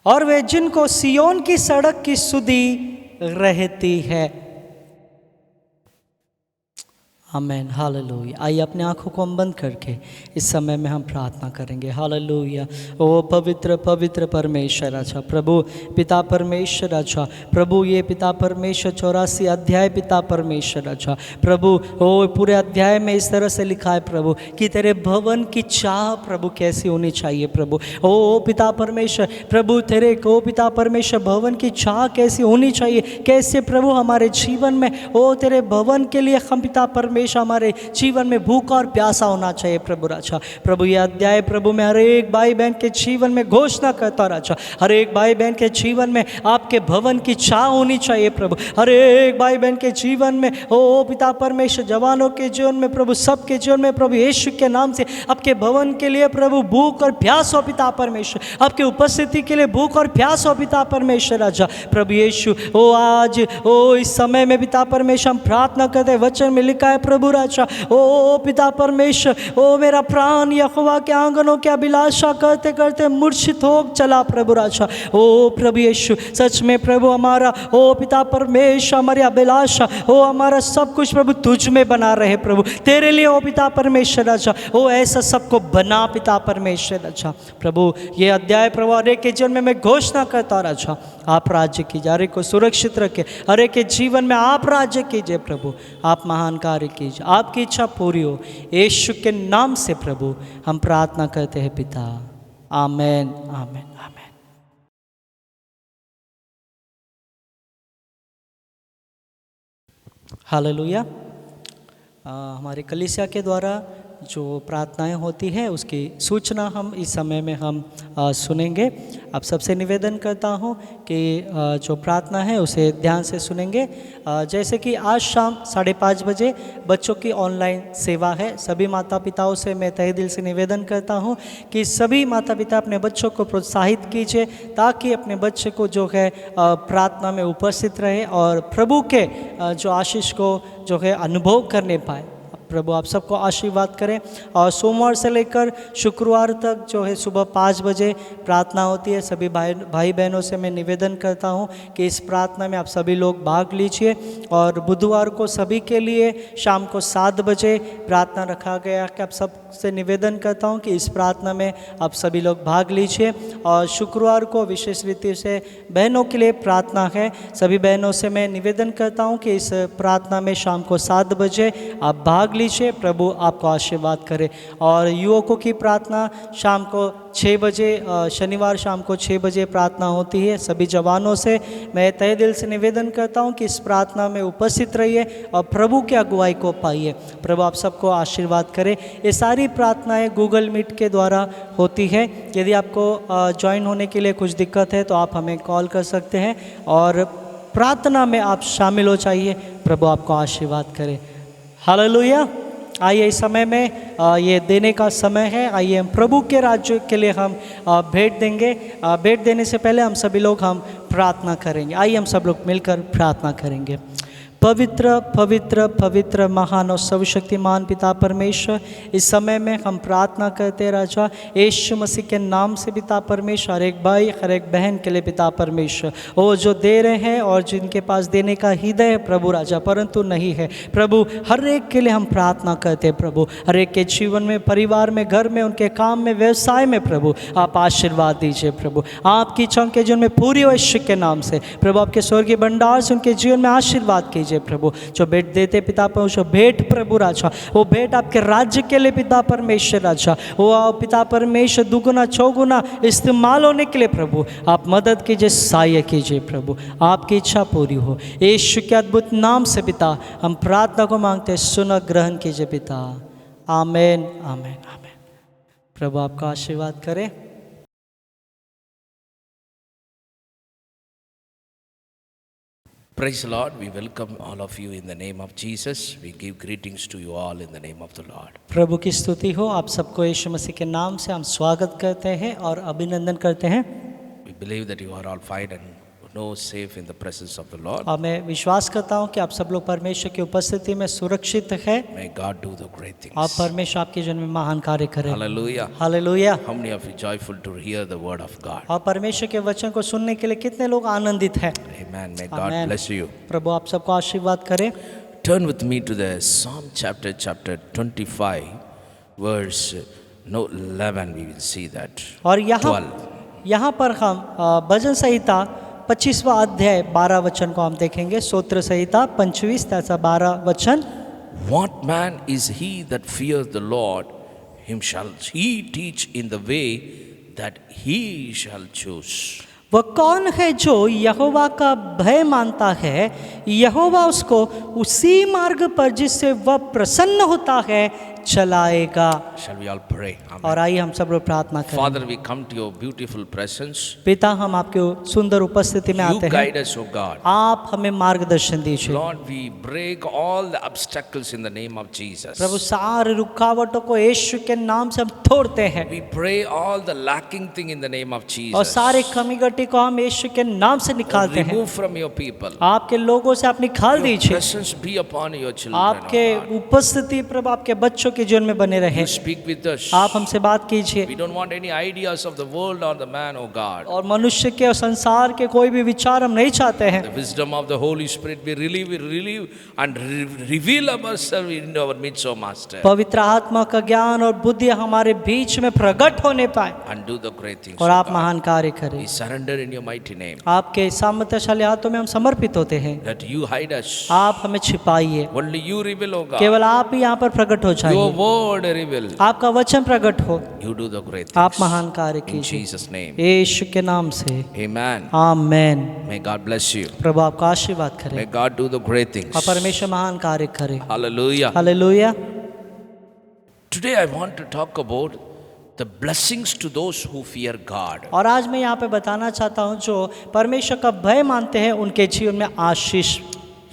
और वे जिनको सियोन की सड़क की सुधि रहती है। आमेन, हालेलुया। आइए अपने आंखों को हम बंद करके इस समय में हम प्रार्थना करेंगे। हालेलुया। ओ पवित्र पवित्र परमेश्वर अच्छा प्रभु, पिता परमेश्वर अच्छा प्रभु, ये पिता परमेश्वर 84 अध्याय पिता परमेश्वर अच्छा प्रभु, ओ पूरे अध्याय में इस तरह से लिखा है प्रभु कि तेरे भवन की चाह प्रभु कैसी होनी चाहिए प्रभु। ओ पिता परमेश्वर प्रभु, तेरे को पिता परमेश्वर भवन की चाह कैसी होनी चाहिए, कैसे प्रभु हमारे जीवन में ओ तेरे भवन के लिए हम पिता परमेश्वर हमारे जीवन में भूखा और प्यासा होना चाहिए प्रभु राजा। प्रभु ये अध्याय प्रभु में हर एक भाई बहन के जीवन में घोषणा करता राजा, हर एक भाई बहन के जीवन में आपके भवन की चाह होनी चाहिए प्रभु। हर एक भाई बहन के जीवन में ओ पिता परमेश्वर, जवानों के जीवन में प्रभु, सबके जीवन में प्रभु यीशु के नाम से आपके भवन के लिए प्रभु भूख और प्यास हो पिता परमेश्वर, आपके उपस्थिति के लिए भूख और प्यास हो पिता परमेश्वर राजा। प्रभु यीशु ओ आज ओ इस समय में पिता परमेश्वर हम प्रार्थना करते हैं, वचन में लिखा है प्रभु राजा ओ पिता परमेश्वर, ओ मेरा प्राण यहोवा के आंगनों की अभिलाषा करते करते मूर्छित हो चला प्रभु राजा। ओ प्रभु यीशु सच में प्रभु हमारा ओ पिता परमेश्वर, हमारी अभिलाषा ओ हमारा सब कुछ प्रभु तुझ में बना रहे प्रभु, तेरे लिए ओ पिता परमेश्वर राजा। ओ ऐसा सबको बना पिता परमेश्वर राजा। प्रभु ये अध्याय प्रभु हर एक के जीवन में मैं घोषणा करता राजा, आप राज्य कीजिए, हर एक को सुरक्षित रखे, हर एक के जीवन में आप राज्य कीजिए प्रभु, आप महान कार्य कीजिए, आपकी इच्छा पूरी हो। यीशु के नाम से प्रभु हम प्रार्थना करते हैं पिता, आमेन आमेन आमेन। हालेलुया। हमारे कलीसिया के द्वारा जो प्रार्थनाएं होती है उसकी सूचना हम इस समय में हम सुनेंगे। आप सबसे निवेदन करता हूं कि जो प्रार्थना है उसे ध्यान से सुनेंगे। जैसे कि आज शाम 5:30 बजे बच्चों की ऑनलाइन सेवा है। सभी माता पिताओं से मैं तहे दिल से निवेदन करता हूं कि सभी माता पिता अपने बच्चों को प्रोत्साहित कीजिए ताकि अपने बच्चे को जो है प्रार्थना में उपस्थित रहे और प्रभु के जो आशीष को जो है अनुभव करने पाए। प्रभु आप सबको आशीर्वाद करें। और सोमवार से लेकर शुक्रवार तक जो है सुबह 5 बजे प्रार्थना होती है। सभी भाई बहनों से मैं निवेदन करता हूं कि इस प्रार्थना में आप सभी लोग भाग लीजिए। और बुधवार को सभी के लिए शाम को 7 बजे प्रार्थना रखा गया कि आप सबसे निवेदन करता हूं कि इस प्रार्थना में आप सभी लोग भाग लीजिए। और शुक्रवार को विशेष रीति से बहनों के लिए प्रार्थना है। सभी बहनों से मैं निवेदन करता हूं कि इस प्रार्थना में शाम को 7 बजे आप भाग लीजिए। प्रभु आपको आशीर्वाद करे। और युवकों की प्रार्थना शाम को 6 बजे, शनिवार शाम को 6 बजे प्रार्थना होती है। सभी जवानों से मैं तहे दिल से निवेदन करता हूं कि इस प्रार्थना में उपस्थित रहिए और प्रभु की अगुवाई को पाइए। प्रभु आप सबको आशीर्वाद करे। ये सारी प्रार्थनाएं गूगल मीट के द्वारा होती है। यदि आपको ज्वाइन होने के लिए कुछ दिक्कत है तो आप हमें कॉल कर सकते हैं और प्रार्थना में आप शामिल हो जाइए। प्रभु आपको आशीर्वाद करे। हालेलुया। आइए इस समय में ये देने का समय है। आइए हम प्रभु के राज्य के लिए हम भेंट देंगे। भेंट देने से पहले हम सभी लोग हम प्रार्थना करेंगे। आइए हम सब लोग मिलकर प्रार्थना करेंगे। पवित्र पवित्र पवित्र महान और सर्वशक्तिमान पिता परमेश्वर, इस समय में हम प्रार्थना करते राजा यीशु मसीह के नाम से पिता परमेश्वर, हर एक भाई हर एक बहन के लिए पिता परमेश्वर, वो जो दे रहे हैं और जिनके पास देने का हृदय है प्रभु राजा परंतु नहीं है, प्रभु हर एक के लिए हम प्रार्थना करते हैं। प्रभु हर एक के जीवन में, परिवार में, घर में, उनके काम में, व्यवसाय में प्रभु आप आशीर्वाद दीजिए। प्रभु आपकी इच्छा उनके जीवन में पूरी हो यीशु के नाम से। प्रभु आपके स्वर्गीय भंडार से उनके जीवन में आशीर्वाद कीजिए। कीजिए प्रभु। जो भेंट देते पिता परमेश्वर, भेंट प्रभु राजा, वो भेंट आपके राज्य के लिए पिता परमेश्वर राजा, वो पिता परमेश्वर दुगुना चौगुना इस्तेमाल होने के लिए प्रभु आप मदद कीजिए, सहाय कीजिए प्रभु, आपकी इच्छा पूरी हो। यीशु के अद्भुत नाम से पिता हम प्रार्थना को मांगते हैं, सुन ग्रहण कीजिए पिता। आमेन आमेन आमेन। प्रभु आपका आशीर्वाद करें। Praise the Lord. We welcome all of you in the name of Jesus. We give greetings to you all in the name of the Lord. प्रभु की स्तुति हो। आप सबको यीशु मसीह के नाम से हम स्वागत करते हैं और अभिनंदन करते हैं। We believe that you are all fine and know safe in the presence of the Lord. और मैं विश्वास करता हूँ कि आप सब लोग परमेश्वर की उपस्थिति में सुरक्षित है। May God do the great things. आप परमेश्वर आपके जीवन में महान कार्य करें। Hallelujah. Hallelujah. How many of you joyful to hear the word of God? और परमेश्वर के वचन को सुनने के लिए कितने लोग आनंदित हैं। Amen. May God Amen. bless you. प्रभु आप सबको आशीर्वाद करें। Turn with me to the Psalm chapter 25 verse 11. We will see that. और 12. यहाँ पर हम भजन संहिता 25वां अध्याय 12 वचन को हम देखेंगे। स्तोत्र संहिता 25 तथा 12 वचन। What man is he that fears the Lord? Him shall he teach in the way that he shall choose. वह कौन है जो यहोवा का भय मानता है, यहोवा उसको उसी मार्ग पर जिससे वह प्रसन्न होता है चलाएगा। Shall we all pray? Amen. और आइए हम सब लोग प्रार्थना करें। Father, we come to your beautiful presence. पिता हम आपके सुंदर उपस्थिति में You आते हैं। guide us, O God. आप हमें मार्गदर्शन दीजिए। Lord, we break all the obstacles in the name of Jesus. प्रभु सारे रुकावटों को यीशु के नाम से हम तोड़ते हैं We pray all the lacking thing in the name of और Jesus. सारे कमी गटी को हम यीशु के नाम से निकालते हैं। Remove from your people. आपके लोगों से आप निकाल Your दीजिए। presence be upon your children. आपके O God. उपस्थिति प्रभु आपके बच्चों के जीवन में बने रहे। You speak with us. आप हमसे बात कीजिए We don't want any ideas of the world or the man, O God. और मनुष्य के और संसार के कोई भी विचार हम नहीं चाहते हैं। The wisdom of the Holy Spirit we relieve and reveal ourselves in our midst, O Master. पवित्र आत्मा का ज्ञान और बुद्धि हमारे बीच में प्रकट होने पाए And do the great things. और O आप God. महान कार्य करें। We surrender in your mighty name. आपके सामर्थ्यशाली हाथों में हम समर्पित होते हैं। That you hide us. आप हमें छिपाइए, Only you reveal, O God. केवल आप ही यहाँ पर प्रकट हो Your जाइए। word reveal. आपका वचन प्रकट हो, You do the great things. आप महान कार्य In कीजिए Jesus' name. यीशु के नाम से। Amen. Amen. May God bless you. प्रभु आपका आशीर्वाद May करें God do the great things. और परमेश्वर महान कार्य करे। Hallelujah. Hallelujah. Today I want to talk about the blessings to those who fear God. और आज मैं यहाँ पे बताना चाहता हूँ जो परमेश्वर का भय मानते हैं उनके जीवन में आशीष।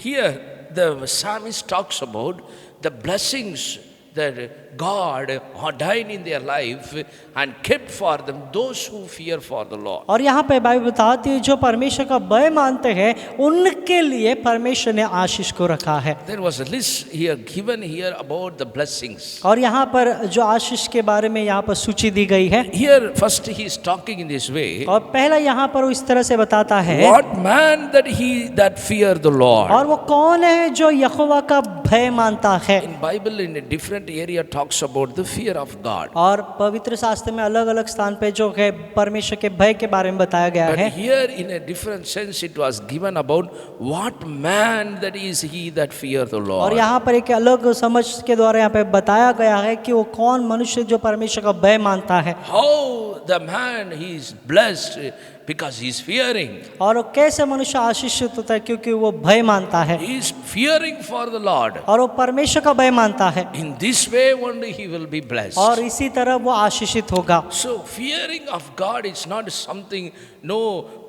Here the psalmist talks about the blessings that God ordained in their life and kept for them those who fear for the Lord. और यहाँ पे बाइबल बताती है जो परमेश्वर का भय मानते हैं उनके लिए परमेश्वर ने आशीष को रखा है। There was a list here given here about the blessings. और यहाँ पर जो आशीष के बारे में यहाँ पर सूची दी गई है। Here first he is talking in this way. और पहला यहाँ पर वो इस तरह से बताता है, What man that fear the Lord. और वो कौन है जो यहोवा का भय मानता है। In Bible in a different area talks about the fear of God. और पवित्र शास्त्र में अलग अलग स्थान पे जो है परमेश्वर के भय के बारे में बताया गया But है। here in a different sense it was given about what man that is he that fear the और Lord. यहाँ पर एक अलग समझ के द्वारा यहाँ पे बताया गया है कि वो कौन मनुष्य जो परमेश्वर का भय मानता है How the man he is blessed because he is fearing. और वो कैसे मनुष्य आशीषित होता है क्योंकि वो भय मानता है He is fearing for the Lord. और वो परमेश्वर का भय मानता है In this way only he will be blessed. और इसी तरह वो आशीषित होगा। So fearing of God is not something no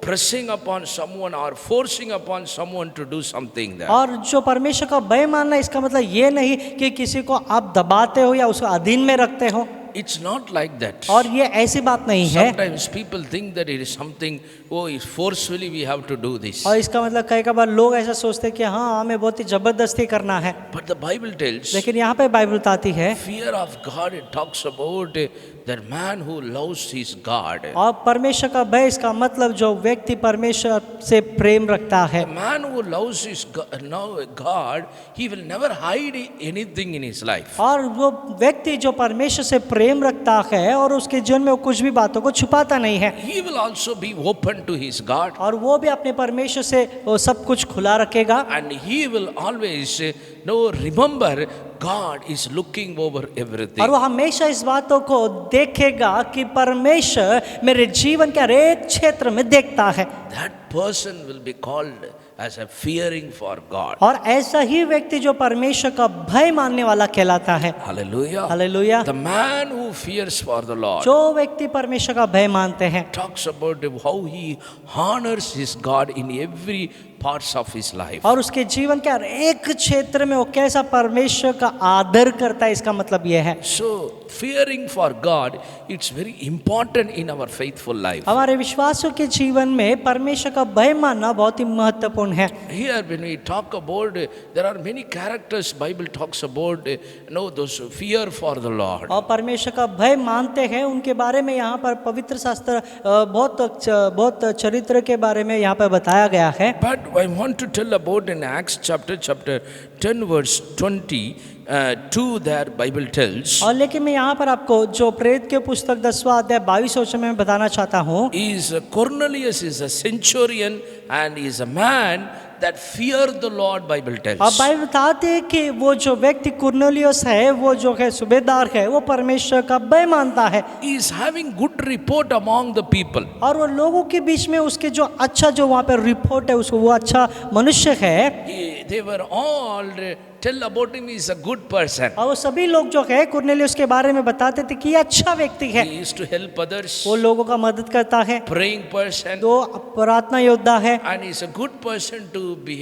pressing upon someone or forcing upon someone to do something there. और जो परमेश्वर का भय मानना इसका मतलब ये नहीं कि किसी को आप दबाते हो या उसको अधीन में रखते हो। It's not like that. और ये ऐसी बात नहीं है। Sometimes people think that it is something, oh, it's forcefully we have to do this. और इसका मतलब कई बार लोग ऐसा सोचते हैं कि हाँ हमें बहुत ही जबरदस्ती करना है। But the Bible tells, लेकिन यहाँ पे बाइबल बताती है fear of God, it talks about that man who loves his God. और परमेश्वर का भय इसका मतलब जो व्यक्ति परमेश्वर से प्रेम रखता है। A man who loves his God, he will never hide anything in his life. और वो व्यक्ति जो परमेश्वर से प्रेम रखता है और उसके जीवन में वो कुछ भी बातों को छुपाता नहीं है, he will also be open to his God, और वो भी अपने परमेश्वर से वो सब कुछ खुला रखेगा, and he will always remember God is looking over everything. और वो हमेशा इस बातों को देखेगा कि परमेश्वर मेरे जीवन के हर एक क्षेत्र में देखता है। That person will be called as a fearing for God. और ऐसा ही व्यक्ति जो परमेश्वर का भय मानने वाला कहलाता है। Hallelujah. Hallelujah. The man who fears for the Lord जो व्यक्ति परमेश्वर का भय मानते हैं, talks about how he honors his God in every parts of his life. और उसके जीवन के हर एक क्षेत्र में वो कैसा परमेश्वर का आदर करता है, इसका मतलब यह है। So fearing for God, it's very important in our faithful life. हमारे विश्वासों के जीवन में परमेश्वर का भय मानना बहुत ही महत्वपूर्ण है। Here when we talk about, there are many characters Bible talks about, those who fear for the Lord. और परमेश्वर का भय मानते हैं, उनके बारे में यहाँ पर पवित्र शास्त्र बहुत चरित्र के बारे में यहाँ पर बताया गया है। But I want to tell about in Acts chapter 10 verse 22 there Bible tells और लेकिन मैं यहाँ पर आपको जो प्रेरित के पुस्तक 10वां अध्याय 22 वचन में बताना चाहता हूँ, is Cornelius is a centurion and is a man that fear the Lord. Bible अब tells. बाइबल बताते हैं कि वो जो व्यक्ति कुरनेलियुस है, वो जो है सूबेदार है, वो परमेश्वर का भय मानता है, He is having good report among the people. और वो लोगों के बीच में उसके जो अच्छा जो वहाँ पर रिपोर्ट है, उसको वो अच्छा मनुष्य है। They were all tell about him, he is a good person. और वो सभी लोग जो है कुरनेलियुस के बारे में बताते थे कि ये अच्छा व्यक्ति है, He used to help others, वो लोगों का मदद करता है, praying person, तो प्रार्थना योद्धा है, and he is a good person to be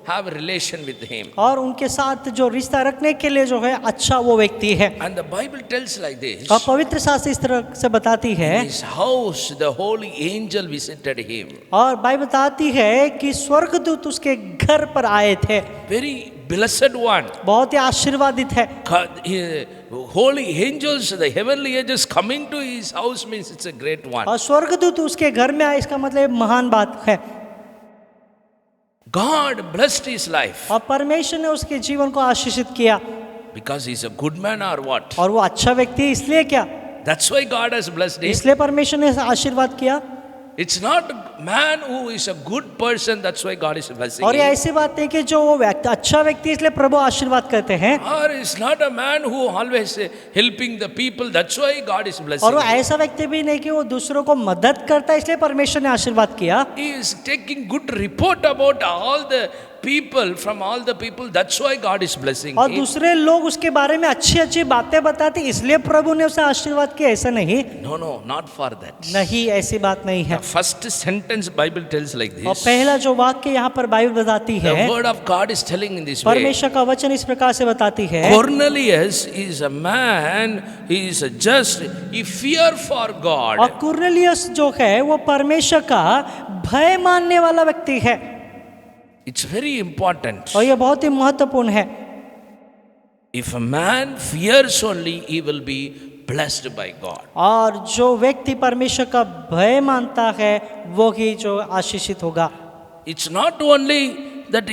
have a relation with him. और उनके साथ जो रिश्ता रखने के लिए जो है अच्छा वो व्यक्ति है। And the Bible tells like this. और पवित्र शास्त्र इस तरह से बताती है, In his house the holy angel visited him. और बाइबल बताती है कि स्वर्गदूत उसके घर पर आए थे, Very blessed one. बहुत ही आशीर्वादित है। Holy angels, the heavenly angels coming to his house means it's a great one. और स्वर्गदूत उसके घर में आए, इसका मतलब महान बात है। God blessed his life और परमेश्वर ने उसके जीवन को आशीषित किया, because he's a good man or what? और वो अच्छा व्यक्ति इसलिए क्या, That's why God has blessed him. इसलिए परमेश्वर ने आशीर्वाद किया। It's not a man who is a good person, that's why God is blessing और ये him. ऐसी बात है कि जो वो व्यक्ति अच्छा व्यक्ति इसलिए प्रभु आशीर्वाद करते हैं, Or it's not a man who always helping the people, that's why God is blessing और वो him. ऐसा व्यक्ति भी नहीं कि वो दूसरों को मदद करता है इसलिए परमेश्वर ने आशीर्वाद किया। He is taking good report about all the people, from all the people, that's why God is blessing और him. दूसरे लोग उसके बारे में अच्छी अच्छी बातें बताते इसलिए प्रभु ने उसे आशीर्वाद किया, ऐसा नहीं। No, not for that. नहीं, ऐसी बात नहीं है। The first sentence Bible tells like और this. पहला जो वाक्य यहाँ पर बाइबल बताती The है, word of God is telling in this way. परमेश्वर का वचन इस प्रकार से बताती है, Cornelius is a man, he is a just, he fear for और God. कुरनेलियुस जो है वो परमेश्वर का भय मानने वाला व्यक्ति है, It's very important. और ये बहुत ही महत्वपूर्ण है। If a man fears only, he will be blessed by God. और जो व्यक्ति परमेश्वर का भय मानता है वो ही जो आशीषित होगा। It's not only that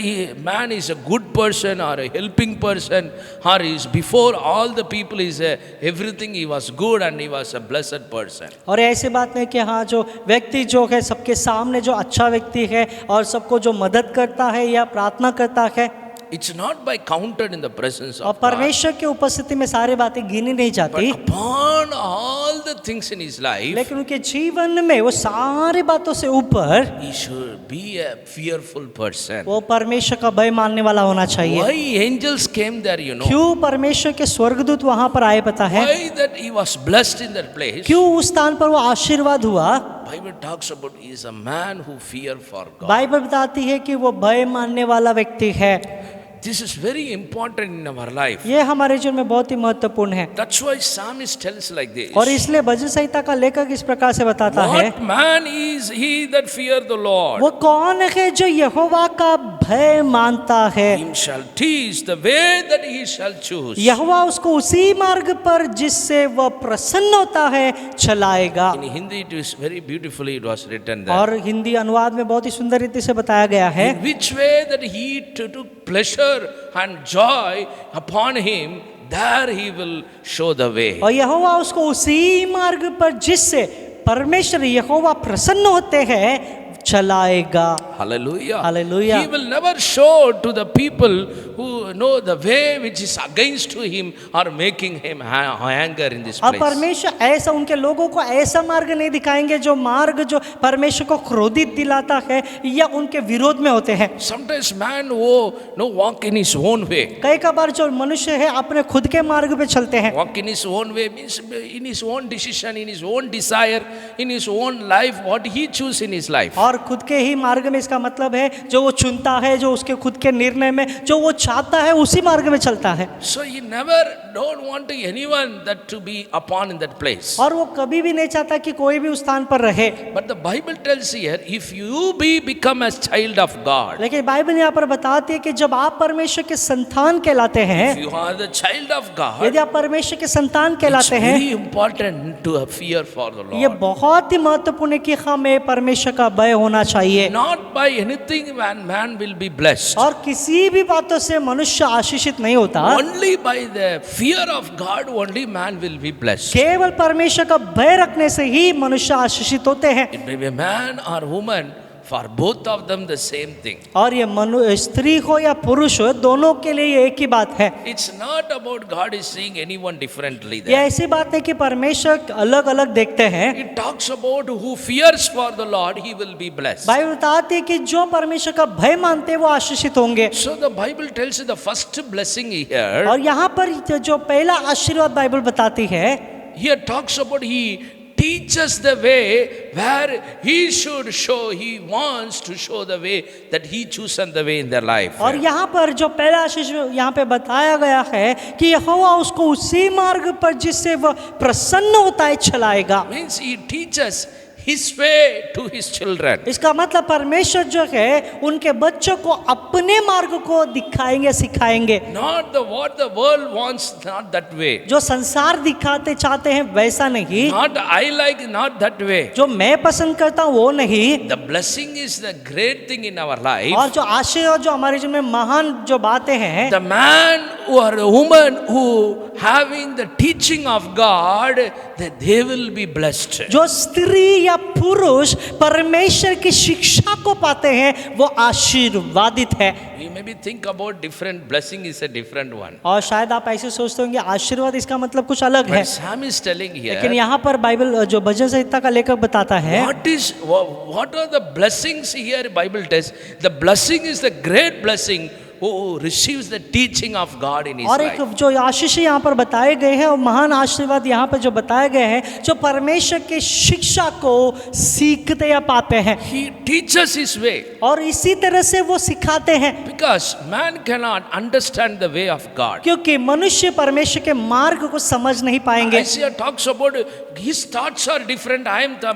man is a good person or a helping person, or is before all the people is everything, he was good and he was a blessed person. और ऐसी बात नहीं कि हाँ जो व्यक्ति जो है सबके सामने जो अच्छा व्यक्ति है और सबको जो मदद करता है या प्रार्थना करता है, It's not by counted in the presence और of God. परमेश्वर की उपस्थिति में सारी बातें गिनी नहीं But जाती, upon all the things in his life, लेकिन उनके जीवन में वो सारी बातों से ऊपर he should be a fearful person. वो परमेश्वर का भय मानने वाला होना चाहिए। Why angels came there, you know? क्यों परमेश्वर के स्वर्गदूत वहां पर आए पता है? Why that he was blessed in that place? क्यों उस स्थान पर वो आशीर्वाद हुआ? Bible talks about he is a man who fear for God. Bible बताती है कि वो भय मानने वाला व्यक्ति है। This is very important in our life. ये हमारे जीवन में बहुत ही महत्वपूर्ण है, That's why psalmist tells like this. और इसलिए भजन संहिता का लेखक इस प्रकार से बताता है, What man is he that fear the Lord? वो कौन है जो यहोवा का भय मानता है? Him shall teach the way that he shall choose. यहोवा उसको उसी मार्ग पर जिससे वह प्रसन्न होता है चलाएगा। In Hindi it is very beautifully it was written there. और हिंदी अनुवाद में बहुत ही सुंदर रीति से बताया गया है, In which way that he took pleasure and joy upon him, there he will show the way. और यहोवा उसको उसी मार्ग पर जिससे परमेश्वर यहोवा प्रसन्न होते हैं चलाएगा। Hallelujah. Hallelujah. He will never show to the people who know the way which is against to him or making him anger in this और place. परमेश्वर ऐसा उनके लोगों को ऐसा मार्ग नहीं दिखाएंगे जो मार्ग जो परमेश्वर को क्रोधित दिलाता है या उनके विरोध में होते हैं। Sometimes man who walk in his own way. कई बार जो मनुष्य है अपने खुद के मार्ग पे चलते हैं। Walk in his own way means in his own decision, in his own desire, in his own life, what he choose in his life. और खुद के ही मार्ग में इसका मतलब है जो वो चुनता है, जो उसके खुद के निर्णय में जो वो चाहता है उसी मार्ग में चलता है। So he never don't want to anyone that to be upon in that place. और वो कभी भी नहीं चाहता कि कोई भी उस स्थान पर रहे। But the Bible tells here, if you become as child of God, लेकिन बाइबल यहाँ पर बताती है कि जब आप परमेश्वर के संतान कहलाते हैं, if you are the child of God, यदि आप परमेश्वर के संतान it's कहलाते हैं, very important to have fear for the ये Lord. बहुत ही महत्वपूर्ण है कि हमें परमेश्वर का भय होना चाहिए। Not by anything man will be blessed. और किसी भी बातों से मनुष्य आशीषित नहीं होता, Only by the fear of God only man will be blessed. केवल परमेश्वर का भय रखने से ही मनुष्य आशीषित होते हैं। It may be a man or woman, for both of them the same thing. और ये स्त्री हो या पुरुष हो, दोनों के लिए ये एक ही बात है। It's not about God is seeing anyone differently ये there. ऐसी बात है कि परमेश्वर अलग अलग देखते हैं। It talks about who fears for the Lord, he will be blessed. Bible बताती है कि जो परमेश्वर का भय मानते हैं वो आशीषित होंगे। So the Bible tells you the first blessing here. और यहाँ पर जो पहला आशीर्वाद बाइबल बताती है, Here talks about he teaches the way where he should show, he wants to show the way that he chosen the way in their life. और यहाँ पर जो पहला आशीष यहाँ पे बताया गया है कि यहोवा उसको उसी मार्ग पर जिससे वह प्रसन्न होता है चलाएगा। Means he teaches his way to his children. इसका मतलब परमेश्वर जो है उनके बच्चों को अपने मार्ग को दिखाएंगे, सिखाएंगे। Not what the world wants, not that way. जो संसार दिखाते चाहते हैं वैसा नहीं, Not I like, not that way. जो मैं पसंद करता हूँ वो नहीं। The blessing is the great thing in our life. और जो आशीर्वाद जो हमारे जीवन में महान जो बातें हैं, The man or a woman who having the teaching of God, that they will be blessed. जो स्त्री या पुरुष परमेश्वर की शिक्षा को पाते हैं वो आशीर्वादित है। We maybe think about different blessing is a different one. और शायद आप ऐसे सोचते होंगे आशीर्वाद इसका मतलब कुछ अलग है, But Sam is telling लेकिन here, यहाँ पर बाइबल जो भजन संहिता का लेखक बताता है, what are the blessings here? Bible tells the blessing is the great blessing who receives the teaching of God in his और एक life. जो आशीष यहाँ पर बताए गए हैं और महान आशीर्वाद यहाँ पर जो बताए गए हैं जो परमेश्वर के शिक्षा को सीखते या पाते हैं He teaches his way और इसी तरह से वो सिखाते हैं, because man cannot understand the way of God. क्योंकि मनुष्य परमेश्वर के मार्ग को समझ नहीं पाएंगे। Isaiah talks about his thoughts are different.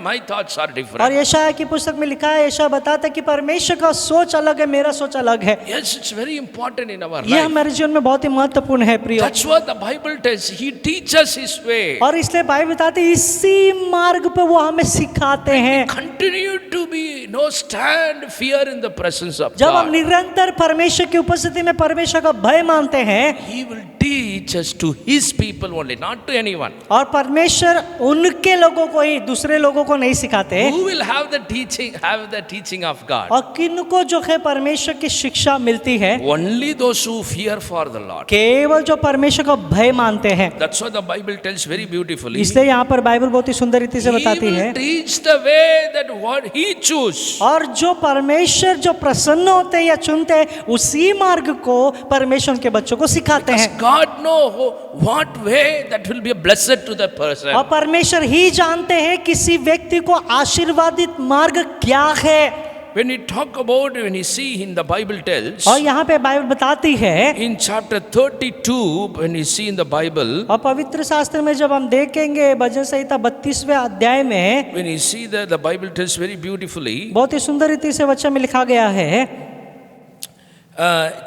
My thoughts are और different. यशायाह की पुस्तक में लिखा है, यशायाह बताता है कि परमेश्वर का सोच अलग है, मेरा सोच अलग है। Yes, it's very important in our ये life. हमारे जीवन में बहुत ही महत्वपूर्ण है प्रिय। That's what the Bible tells. He teaches his way. और इसलिए बाइबल बताते हैं इसी मार्ग पे वो हमें सिखाते हैं। Continue to be stand fear in the presence of जब हम God. निरंतर परमेश्वर की उपस्थिति में परमेश्वर का भय मानते हैं, He will teach us to his people only, not to anyone. और परमेश्वर उनके लोगों को ही, दूसरे लोगों को नहीं सिखाते। Who will have the teaching of God? और किनको जो है परमेश्वर की शिक्षा मिलती है, Only those who fear for the Lord. केवल जो परमेश्वर का भय मानते हैं। That's what the Bible tells very beautifully. इसलिए यहाँ पर बाइबल बहुत ही सुंदर रीति से He बताती है, will teach the way that what he choose. और जो परमेश्वर जो प्रसन्न होते हैं या चुनते हैं उसी मार्ग को परमेश्वर के बच्चों को सिखाते Because हैं। God know what way that will be a blessed to that person. और परमेश्वर ही जानते हैं किसी व्यक्ति को आशीर्वादित मार्ग क्या है। When we see in the Bible tells, और यहाँ पे बाइबल बताती है, in chapter 32, when we see in the Bible, और पवित्र शास्त्र में जब हम देखेंगे भजन संहिता 32वें अध्याय में, when you see that the Bible tells very beautifully, बहुत ही सुंदर रीति से वचन में लिखा गया है,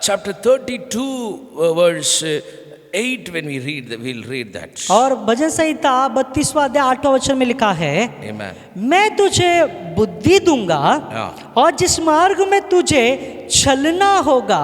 chapter 32, verse 8, when we'll read that. और भजन संहिता 32वां अध्याय 8वां वचन में लिखा है, Amen. मैं तुझे बुद्धि दूंगा और जिस मार्ग में तुझे चलना होगा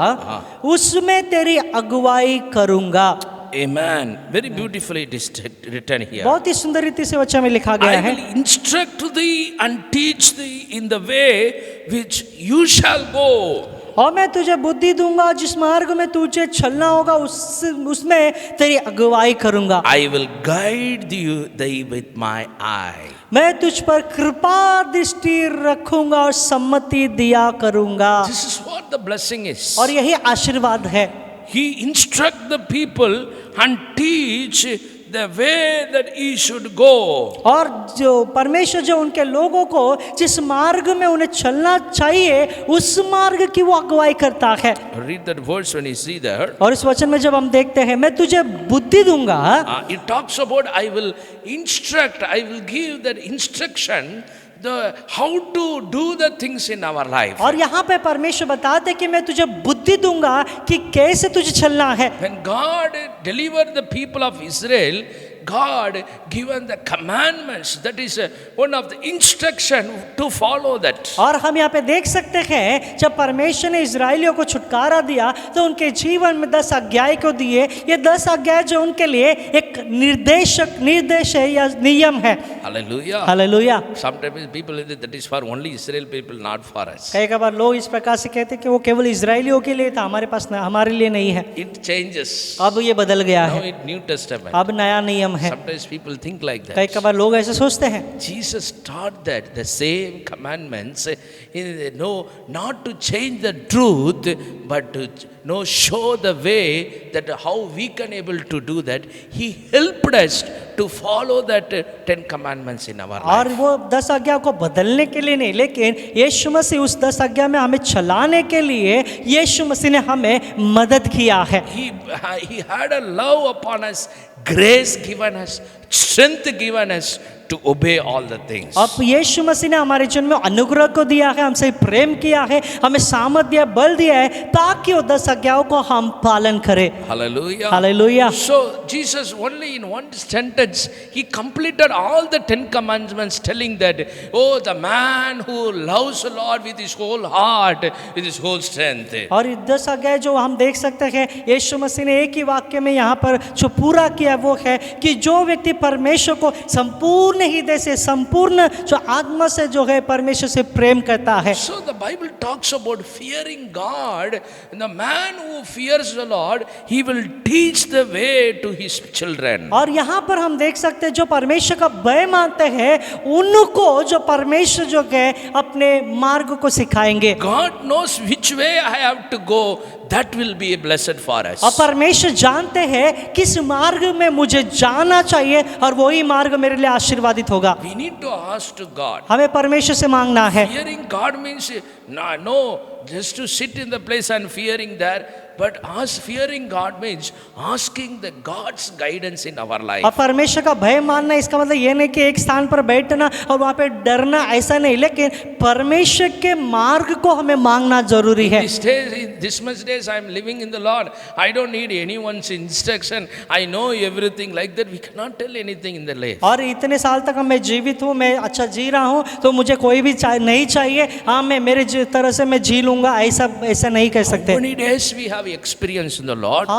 उसमें तेरी अगुवाई करूंगा। Amen. Very beautifully it is written here. बहुत ही सुंदर रीति से वचन में लिखा गया I है, will instruct thee and teach thee in the way which you shall go. और मैं तुझे बुद्धि दूंगा, जिस मार्ग में तुझे चलना होगा उसमें तेरी अगुवाई करूंगा। I will guide thee with my eye. मैं तुझ पर कृपा दृष्टि रखूंगा और सम्मति दिया करूंगा। This is what the blessing is. और यही आशीर्वाद है। He instruct the people and teach the way that he should go. और जो परमेश्वर जो उनके लोगों को जिस मार्ग में उन्हें चलना चाहिए उस मार्ग की वो अगुवाई करता है। Read that verse when you see there. और इस वचन में जब हम देखते हैं, मैं तुझे बुद्धि दूंगा, It talks about I will instruct, I will give that instruction, the how to do the things in our life. और यहाँ पे परमेश्वर बताते हैं कि मैं तुझे बुद्धि दूंगा कि कैसे तुझे चलना है। When God delivered the people of Israel, God given the commandments, that is one of the instruction to follow that. और हम यहाँ पे देख सकते हैं जब परमेश्वर ने इजराइलियों को छुटकारा दिया तो उनके जीवन में 10 आज्ञाएं को दिए। ये 10 आज्ञाएं जो उनके लिए एक निर्देश है या नियम है। Hallelujah. Hallelujah. Sometimes people think that is for only Israel people, not for us. कई बार लोग इस प्रकार से कहते हैं कि वो केवल इजराइलियों के लिए था, हमारे पास हमारे लिए नहीं है। It changes. अब ये बदल गया Now है, it New Testament. अब नया नियम है। Sometimes people think like कई that. बार लोग ऐसे सोचते हैं। Jesus taught that the same commandments, no, not to change the truth, but to show the way that how we can able to do that. He helped us to follow that 10 commandments in our और life. वो 10 आज्ञा को बदलने के लिए नहीं, लेकिन यीशु मसीह उस 10 आज्ञा में हमें चलाने के लिए यीशु मसीह ने हमें मदद किया है। He had a love upon us, grace given us, strength given us to obey all the things. अब यीशु मसीह ने हमारे जीवन में अनुग्रह को दिया है, हमसे प्रेम किया है, हमें सामर्थ दिया, बल दिया है ताकि वो 10 आज्ञाओं को हम पालन करें। Hallelujah. Hallelujah. So Jesus only in one sentence he completed all the 10 commandments, telling that, oh, the man who loves the Lord with his whole heart, with his whole strength. और ये 10 आज्ञाएं जो हम देख सकते हैं यीशु मसीह ने एक ही वाक्य में यहाँ पर जो पूरा किया वो है कि जो व्यक्ति परमेश्वर को संपूर्ण हृदय से, संपूर्ण जो आत्मा से जो है परमेश्वर से प्रेम करता है। So the Bible talks about fearing God, and the man who fears the Lord, he will teach the way to his children. और यहाँ पर हम देख सकते हैं जो परमेश्वर का भय मानते हैं उनको जो परमेश्वर जो है अपने मार्ग को सिखाएंगे। God knows which way I have to go, that will be a blessed for us. और परमेश्वर जानते हैं किस मार्ग में मुझे जाना चाहिए और वही मार्ग मेरे लिए आशीर्वादित होगा। We need to ask to God. हमें परमेश्वर से मांगना है। Fearing God means no, just to sit in the place and fearing there. But fearing God means asking the God's guidance in our life. और परमेश्वर का भय मानना इसका मतलब ये नहीं कि एक स्थान पर बैठना और वहाँ पे डरना, ऐसा नहीं, लेकिन परमेश्वर के मार्ग को हमें मांगना जरूरी है। This much days I am living in the Lord. I don't need anyone's instruction. I know everything like that. We cannot tell anything in the life. और इतने साल तक मैं जीवित हूँ, मैं अच्छा जी रहा हूँ, तो मुझे कोई भी नहीं चाहिए, हाँ मैं मेरे तरह से मैं जी लूँगा, ऐसा नहीं कह सकते। How many days we have experience in the Lord?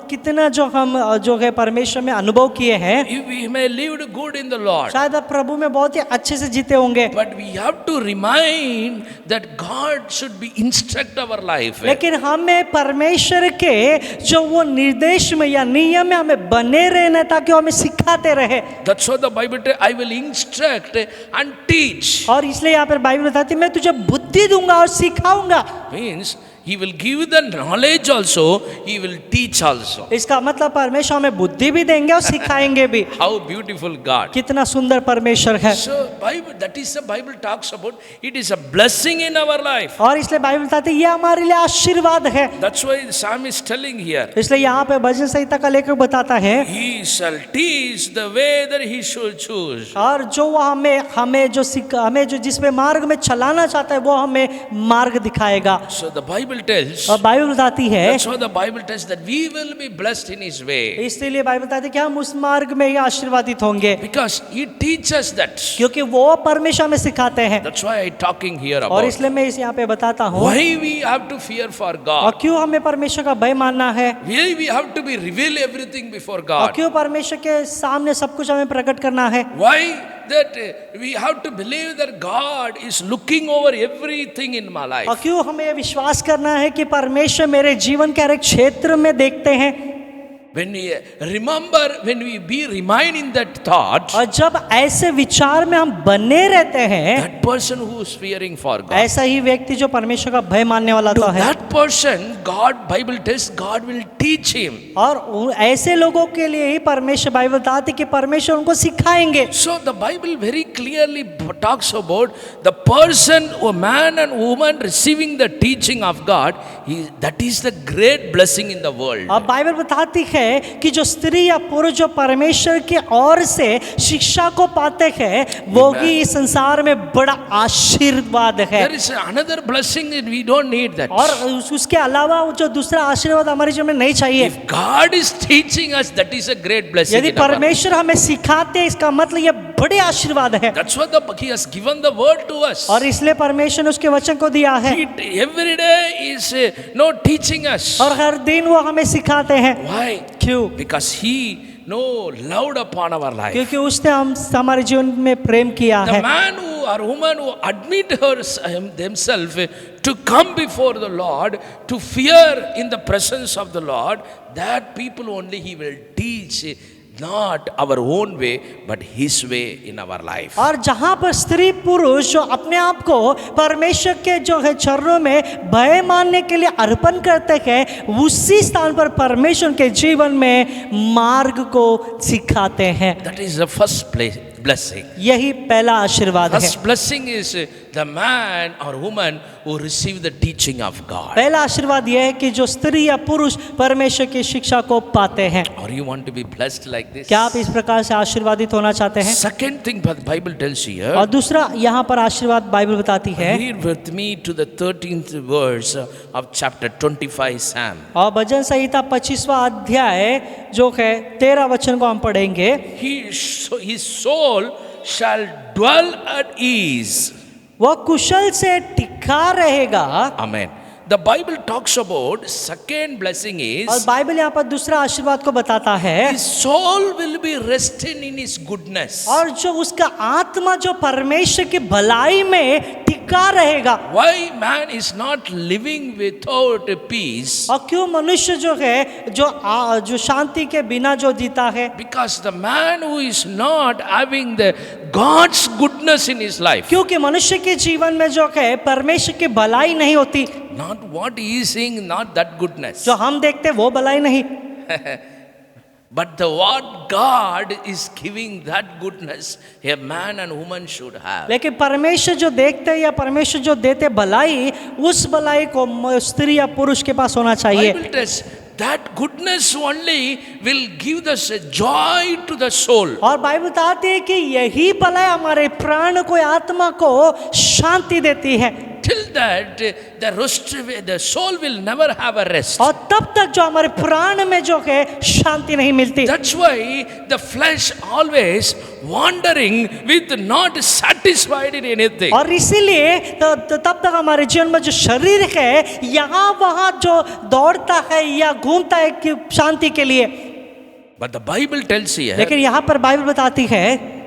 कितना जो हम जो है परमेश्वर में अनुभव किए हैं। We may lived good in the Lord. शायद आप प्रभु में बहुत ही अच्छे से जीते होंगे। But we have to remind that God should be instruct our life. लेकिन हमें परमेश्वर के जो वो निर्देश में या नियम में हमें बने रहना ताकि वो हमें सिखाते रहे। That's what the Bible says. I will instruct and teach. और इसलिए यहाँ पर बाइबल बताती है मैं तुझे बुद्धि दूंगा और सिखाऊंगा। Means He will give the knowledge also, He will teach also. इसका मतलब परमेश्वर हमें बुद्धि भी देंगे और सिखाएंगे भी। How beautiful God. कितना सुंदर परमेश्वर है। So Bible, that is the Bible talks about. It is a blessing in our life. और इसलिए बाइबल बताती है ये हमारे लिए आशीर्वाद है। That's why the Psalm is telling here. इसलिए यहाँ पे भजन संहिता का लेखक बताता है He shall teach the way that He should choose. और जो वो हमें जो जिसमें मार्ग में चलाना चाहता है वो हमें मार्ग दिखाएगा। So the Bible Bible tells, और बाइबल बताती है, that's why the Bible tells that we will be blessed in His way. इसलिए बाइबल बताती है कि हम उस मार्ग में ही आशीर्वादित होंगे, Because He teaches that. क्योंकि वो परमेश्वर में सिखाते हैं। That's why I'm talking here और about इसलिए मैं इस यहाँ पे बताता हूँ why we have to fear for और God. क्यों हमें परमेश्वर का भय मानना है, Why we have to be reveal everything before और God. क्यों परमेश्वर के सामने सब कुछ हमें प्रकट करना है। Why that we have to believe that God is looking over everything in my और life. क्यों हमें ये विश्वास करना है कि परमेश्वर मेरे जीवन के हर एक क्षेत्र में देखते हैं। When we remember, when we be remain in that thought, और जब ऐसे विचार में हम बने रहते हैं, that person who is fearing for God, ऐसा ही व्यक्ति जो परमेश्वर का भय मानने वाला to तो है, that person, God, Bible tells, God will teach him. और ऐसे लोगों के लिए ही परमेश्वर बाइबल बताती कि परमेश्वर उनको सिखाएंगे। So the Bible very clearly talks about the person, a man and woman receiving the teaching of God. That is the great blessing in the world. अब बाइबल बताती है कि जो स्त्री या पुरुष जो परमेश्वर की ओर से शिक्षा को पाते हैं, वो ही इस संसार में बड़ा आशीर्वाद है। There is another blessing that we don't need that. और उसके अलावा जो दूसरा आशीर्वाद हमारे जीवन में नहीं चाहिए। If God is teaching us, that is a great blessing. यदि in our life. परमेश्वर हमें सिखाते, इसका मतलब ये बड़े आशीर्वाद है। That's what He has given the word to us. और इसलिए परमेश्वर ने उसके वचन को दिया है, Every day is no teaching us. और हर दिन वो हमें सिखाते हैं। Why? क्यों? Because He loved upon our life. क्योंकि उसने हमारे जीवन में प्रेम किया The है। man who or woman who admit themselves to come before the Lord, to fear in the presence of the Lord, that people only He will teach. Not our own way, but His way in our life. और जहाँ पर स्त्री पुरुष जो अपने आप को परमेश्वर के जो है चरणों में भय मानने के लिए अर्पण करते हैं, उसी स्थान पर परमेश्वर के जीवन में मार्ग को सिखाते हैं। That is the first blessing. यही पहला आशीर्वाद है। First blessing is the man or woman who receive the teaching of God. पहला आशीर्वाद यह है कि जो स्त्री या पुरुष परमेश्वर की शिक्षा को पाते हैं। Or you want to be blessed like this? क्या आप इस प्रकार से आशीर्वादित होना चाहते हैं? Second thing the Bible tells here. और दूसरा यहाँ पर आशीर्वाद बाइबल बताती है। Read with me to the 13th verse of chapter 25 Psalm. और भजन संहिता 25वां अध्याय जो है 13 वचन को हम पढ़ेंगे। His soul shall dwell at ease. वह कुशल से टिका रहेगा। Amen. The Bible talks about second blessing और is बाइबल यहाँ पर दूसरा आशीर्वाद को बताता है, his soul will be resting in His goodness. और जो उसका आत्मा जो परमेश्वर की भलाई में टिका रहेगा। Why man is not living without peace? और क्यों मनुष्य जो है जो शांति के बिना जो जीता है? Because the man who is not having the God's goodness in his life, क्योंकि मनुष्य के जीवन में जो है परमेश्वर की भलाई नहीं होती। not what he is seeing, not that goodness, जो हम देखते वो भलाई नहीं, but the what God is giving, that goodness a man and woman should have. लेकिन परमेश्वर जो देखते या परमेश्वर जो देते भलाई, उस भलाई को स्त्री या पुरुष के पास होना चाहिए। Bible tells that goodness only will give us a joy to the soul. और बाइबल बताती है कि यही भलाई हमारे प्राण को आत्मा को शांति देती है। Till that the soul will never have a rest. और तब तक जो हमारे प्राण में जो है शांति नहीं मिलती। That's why the flesh always wandering with not satisfied in anything. और इसीलिए तब तक हमारे जीवन में जो शरीर है यहाँ वहाँ जो दौड़ता है या घूमता है कि शांति के लिए। But the Bible tells here, लेकिन यहाँ पर बाइबल बताती है,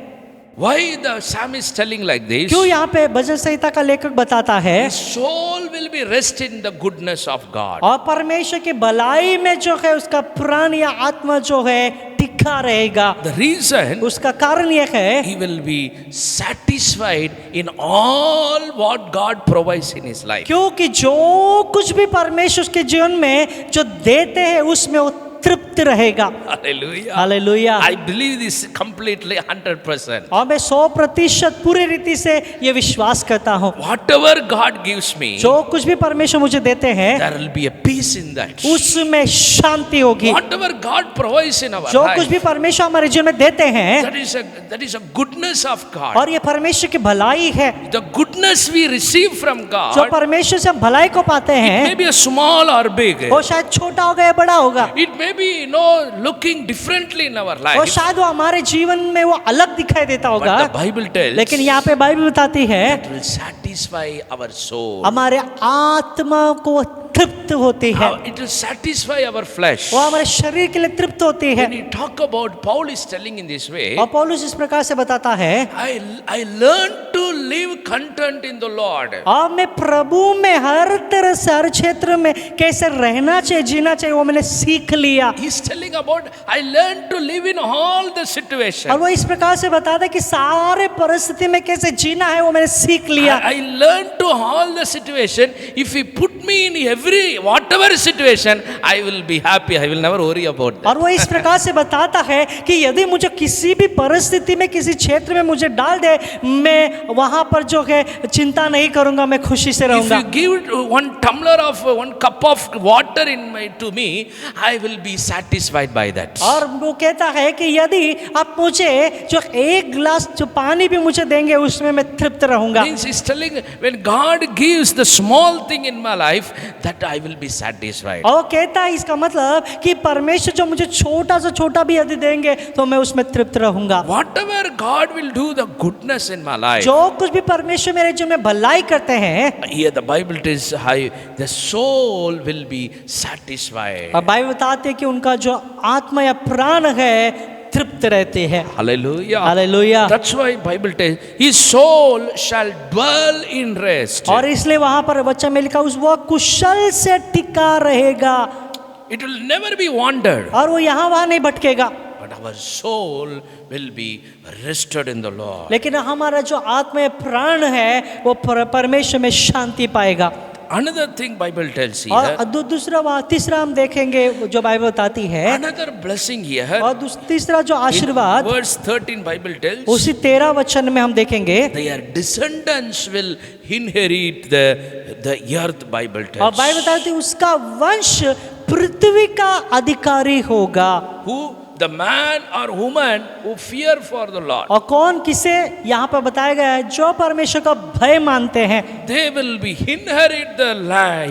why the psalmist telling like this? क्यों यहाँ पे भजन संहिता का लेखक बताता है, His soul will be rest in the goodness of God. और परमेश्वर की भलाई में जो है उसका प्राण या आत्मा जो है टिका रहेगा। The reason उसका कारण यह है, he will be satisfied in all what God provides in his life. क्योंकि जो कुछ भी परमेश्वर के जीवन में जो देते हैं उसमें वो तृप्त रहेगा। Hallelujah. Hallelujah. I believe this completely 100%. और मैं 100% पूरी रीति से ये विश्वास करता हूँ, Whatever God gives me, जो कुछ भी परमेश्वर मुझे देते हैं there will be a peace peace in that. उसमें शांति होगी। Whatever God provides in our जो कुछ life, भी परमेश्वर हमारे जीवन में देते हैं, that is a goodness of God. और ये परमेश्वर की भलाई है। The goodness we receive from जो God, परमेश्वर से हम भलाई को पाते हैं, maybe a small or big. वो शायद छोटा होगा या बड़ा होगा, It may be, looking differently in our और life. शायद वो हमारे जीवन में वो अलग दिखाई देता होगा, But the Bible tells लेकिन यहाँ पे बाइबल बताती है it will satisfy our soul. हमारे आत्मा को तृप्त होती है, It will satisfy our flesh. वो हमारे शरीर के लिए तृप्त होती है। When you talk about, Paul is telling in this way, और पौलुस इस प्रकार से बताता है, I learned to live content in the Lord. और मैं प्रभु में हर तरह से हर क्षेत्र में कैसे रहना चाहिए, जीना चाहिए, वो मैंने सीख लिया। He's telling about, I learned to live in all the और situations. वो इस प्रकार से बताता है कि सारे परिस्थिति में कैसे जीना है वो मैंने सीख लिया। I learned to all the situation. If you put me in whatever situation, I will be happy. I will never worry about that. और वो इस प्रकार से बताता है कि यदि मुझे किसी भी परिस्थिति में किसी क्षेत्र में मुझे डाल दे, मैं वहां पर जो है चिंता नहीं करूंगा, मैं खुशी से If रहूंगा। you give one cup of water to me, I will be satisfied by that. और वो कहता है कि यदि आप मुझे जो एक गिलास जो पानी भी मुझे देंगे उसमें मैं तृप्त रहूंगा। Means he's telling, when God gives the small thing in my life, that I will be satisfied. और कहता है इसका मतलब कि परमेश्वर जो मुझे छोटा से छोटा भी यदि देंगे तो मैं उसमें तृप्त रहूंगा। Whatever God will do, the goodness in my life. जो कुछ भी परमेश्वर मेरे जीवन में भलाई करते हैं, Here the Bible tells how the soul will be satisfied. और बाइबल बताते हैं कि उनका जो आत्मा या प्राण है तृप्त रहते हैं। Hallelujah. Hallelujah. That's why Bible tells his soul shall dwell in rest. और इसलिए वहां पर वचन में लिखा वो कुशल से टिका रहेगा, It will never be wandered, और वो यहाँ वहां नहीं भटकेगा, but our soul will be rested in the Lord. लेकिन हमारा जो आत्मा या प्राण है वो परमेश्वर में शांति पाएगा। Another thing Bible tells और here, दूसरा तीसरा हम देखेंगे जो बाइबल बताती है, another blessing here, और तीसरा जो आशीर्वाद verse 13 Bible tells, उसी 13 वचन में हम देखेंगे, their descendants will inherit the earth. Bible और tells. बाइबल बताती है उसका वंश पृथ्वी का अधिकारी होगा। Who? The man or woman who fear for the Lord. और कौन किसे यहाँ पर बताया गया है, जो परमेश्वर का भय मानते हैं, They will be inherit the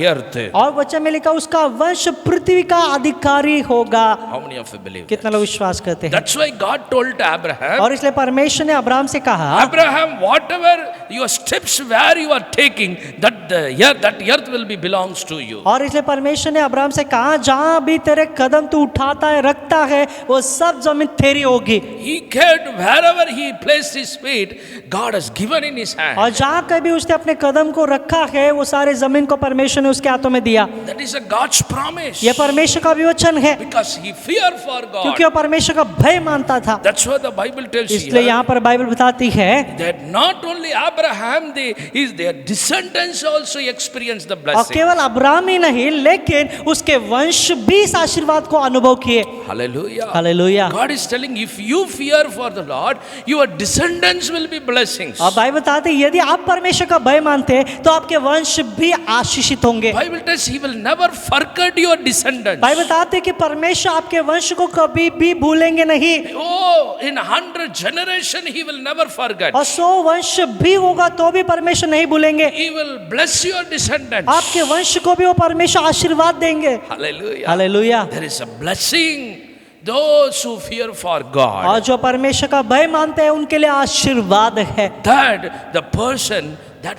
earth. और वचन में लिखा उसका वंश पृथ्वी का अधिकारी होगा। How many of you believe? कितना लोग विश्वास करते हैं? That's why God told to Abraham, और इसलिए परमेश्वर ने अब्राहम से कहा, Abraham, whatever your steps where you are taking, that earth will be belongs to you. और इसलिए परमेश्वर ने अब्राहम से कहा जहाँ भी तेरे कदम तू उठाता है रखता है वो सब जमीन तेरी होगी। He cared wherever he placed his feet, God has given in his hand. और जहाँ कभी उसने अपने कदम को रखा है वो सारे जमीन को परमेश्वर ने उसके हाथों में दिया। That is a God's promise. ये परमेश्वर का विवचन है, Because he feared for God. क्योंकि वो परमेश्वर का भय मानता था। That's what the Bible tells इसलिए you. यहाँ पर बाइबल बताती है That not only Abraham, their descendants also experienced the और blessing. केवल अब्राहम ही नहीं लेकिन उसके वंश भी इस आशीर्वाद को अनुभव किए। Hallelujah. Hallelujah. God is telling, if you fear for the Lord, your descendants will be blessings. और बाइबल बताते हैं यदि आप परमेश्वर का भय मानते हैं तो आपके वंश भी आशीषित होंगे। Bible tells he will never forget your descendants. Bible बताते हैं कि परमेश्वर आपके वंश को कभी भी भूलेंगे नहीं। Oh, in 100 generation he will never forget. और 100 वंश भी होगा तो भी परमेश्वर नहीं भूलेंगे। He will bless your descendants. आपके वंश को भी वो परमेश्वर आशीर्वाद देंगे। Hallelujah. Hallelujah. There is a blessing. Those who fear for और God, जो परमेश्वर का भय मानते हैं उनके लिए आशीर्वाद है। that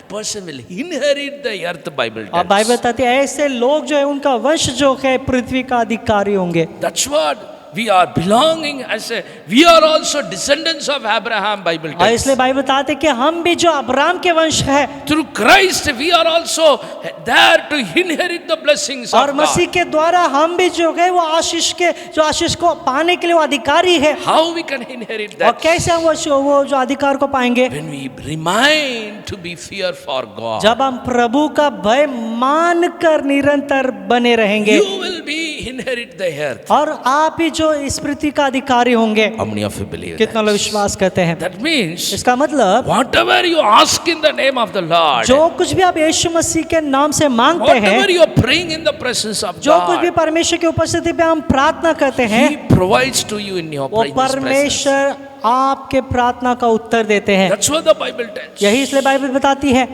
person will inherit the earth. Bible और बाइबल tells. बताती है ऐसे लोग जो है उनका वंश जो है पृथ्वी का अधिकारी होंगे। That's what we are belonging as we are also descendants of Abraham. Bible और tells. इसलिए बाइबल बताते हैं कि हम भी जो अब्राहम के वंश है Through Christ we are also there to inherit the blessings और of मसीह God. के द्वारा हम भी जो है वो आशीष को पाने के लिए वो अधिकारी है। How we can inherit और that? कैसे हम वो जो अधिकार को पाएंगे? When we remind to be fear for God. जब हम प्रभु का भय मान कर निरंतर बने रहेंगे। You will be inherit the earth. और आप ही जो इस पृथ्वी का अधिकारी होंगे। How many of you believe कितना that? लोग विश्वास करते हैं? That means इसका मतलब whatever you ask in the name of the Lord, जो कुछ भी आप यीशु मसीह के नाम से मांगते हैं, whatever you are praying in the presence of जो कुछ भी God, परमेश्वर की उपस्थिति पे हम प्रार्थना करते हैं, He provides to you in your वो presence. परमेश्वर आपके प्रार्थना का उत्तर देते हैं। That's what the Bible tells. यही इसलिए बाइबल बताती है।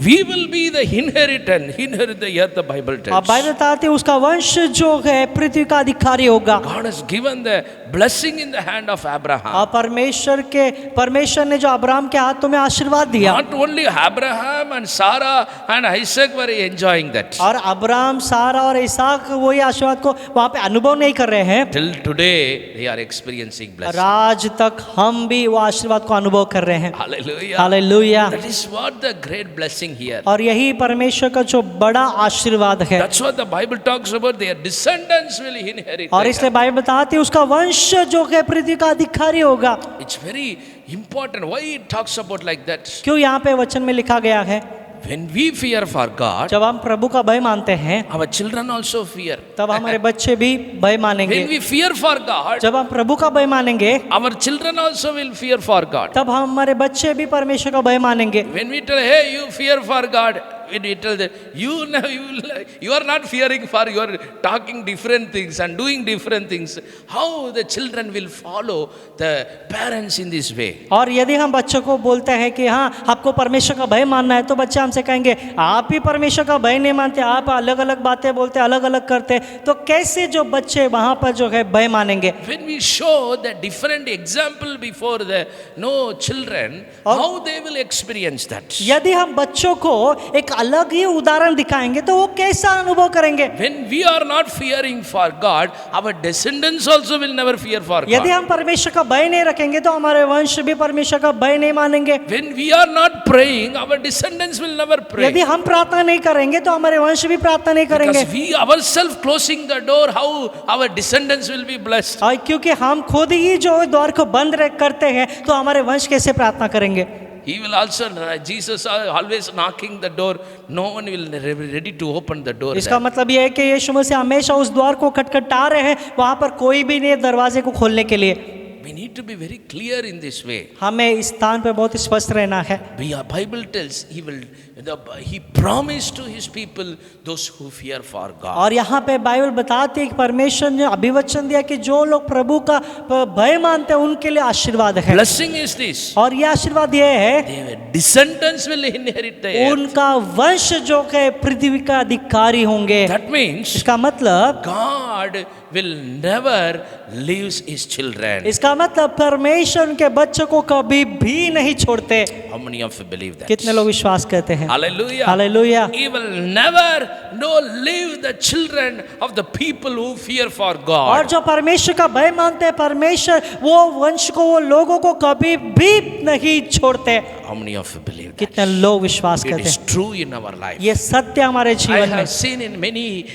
We will be the inherit the earth, the Bible अब tells. बाइबल बताती है उसका वंश जो है पृथ्वी का अधिकारी होगा। God has given the blessing in the hand of Abraham. और परमेश्वर ने जो अब्राहम के हाथों में आशीर्वाद दिया, Not only Abraham and Sarah and Isaac were enjoying that. और अब्राहम, सारा और इसहाक वही आशीर्वाद को वहां पे अनुभव नहीं कर रहे हैं, Till today, they are experiencing blessing. आज तक हम भी वो आशीर्वाद को अनुभव कर रहे हैं। Hallelujah. Hallelujah. That is what the great blessing here. और यही परमेश्वर का जो बड़ा आशीर्वाद है। That's what the Bible talks about. Their descendants will inherit. और the इसलिए earth. बाइबल बताती है उसका वंश जो है पृथ्वी का अधिकारी होगा। It's very important. Why it talks about like that? क्यों यहाँ पे वचन में लिखा गया है? When we fear for God, जब हम प्रभु का भय मानते हैं, our children also fear. तब हमारे बच्चे भी भय मानेंगे। When we fear for God, जब हम प्रभु का भय मानेंगे, our children also will fear for God. तब हमारे बच्चे भी परमेश्वर का भय मानेंगे। When we tell, hey, you fear for God, when we tell that you are not fearing for, you are talking different things and doing different things. How the children will follow the parents in this way? और यदि हम बच्चों को बोलते हैं कि हाँ आपको परमेश्वर का भय मानना है, तो बच्चे हमसे कहेंगे आप ही परमेश्वर का भय नहीं मानते, आप अलग अलग बातें बोलते, अलग अलग करते, तो कैसे जो बच्चे वहां पर जो है भय मानेंगे? When we show the different example before the children, how they will experience that? यदि हम बच्चों को एक अलग ही उदाहरण दिखाएंगे तो वो कैसा अनुभव करेंगे? When we are not fearing for God, our descendants also will never fear for यदि God. हम परमेश्वर का भय नहीं रखेंगे तो हमारे वंश भी परमेश्वर का भय नहीं मानेंगे। When we are not praying, our descendants will never pray. यदि हम प्रार्थना नहीं करेंगे तो हमारे वंश भी प्रार्थना नहीं करेंगे। Because we ourselves closing the door, how our descendants will be blessed. और क्योंकि हम खुद ही जो द्वार को बंद करते हैं तो हमारे वंश कैसे प्रार्थना करेंगे? He will also, Jesus always knocking the door. No one will be ready to open the door. इसका मतलब यह है कि यीशु मसीह हमेशा उस द्वार को खटखटा रहे हैं, वहां पर कोई भी नहीं है दरवाजे को खोलने के लिए। We need to be very clear in this way. हमें इस स्थान पर बहुत स्पष्ट रहना है। Bible tells he promised to his people those who fear for God. और यहाँ पे बाइबल बताती है कि परमेश्वर ने अभिवचन दिया कि जो लोग प्रभु का भय मानते हैं उनके लिए आशीर्वाद है। Blessing is this. और यह आशीर्वाद यह है Their descendants will inherit the earth. उनका वंश जो है पृथ्वी का अधिकारी होंगे। That means इसका मतलब God will never leave his children. इसका मतलब परमेश्वर उनके बच्चों को कभी भी नहीं छोड़ते। How many of you believe that? कितने लोग विश्वास करते हैं? Hallelujah. Hallelujah. He will never leave the children of the people who fear for और God. जो परमेश्वर का भय मानते हैं, परमेश्वर वो वंश को, वो लोगों को कभी भी नहीं छोड़ते। How many of you believe that? कितने लोग विश्वास It करते is हैं? true in our life. ये सत्य हमारे I जीवन में। have seen in many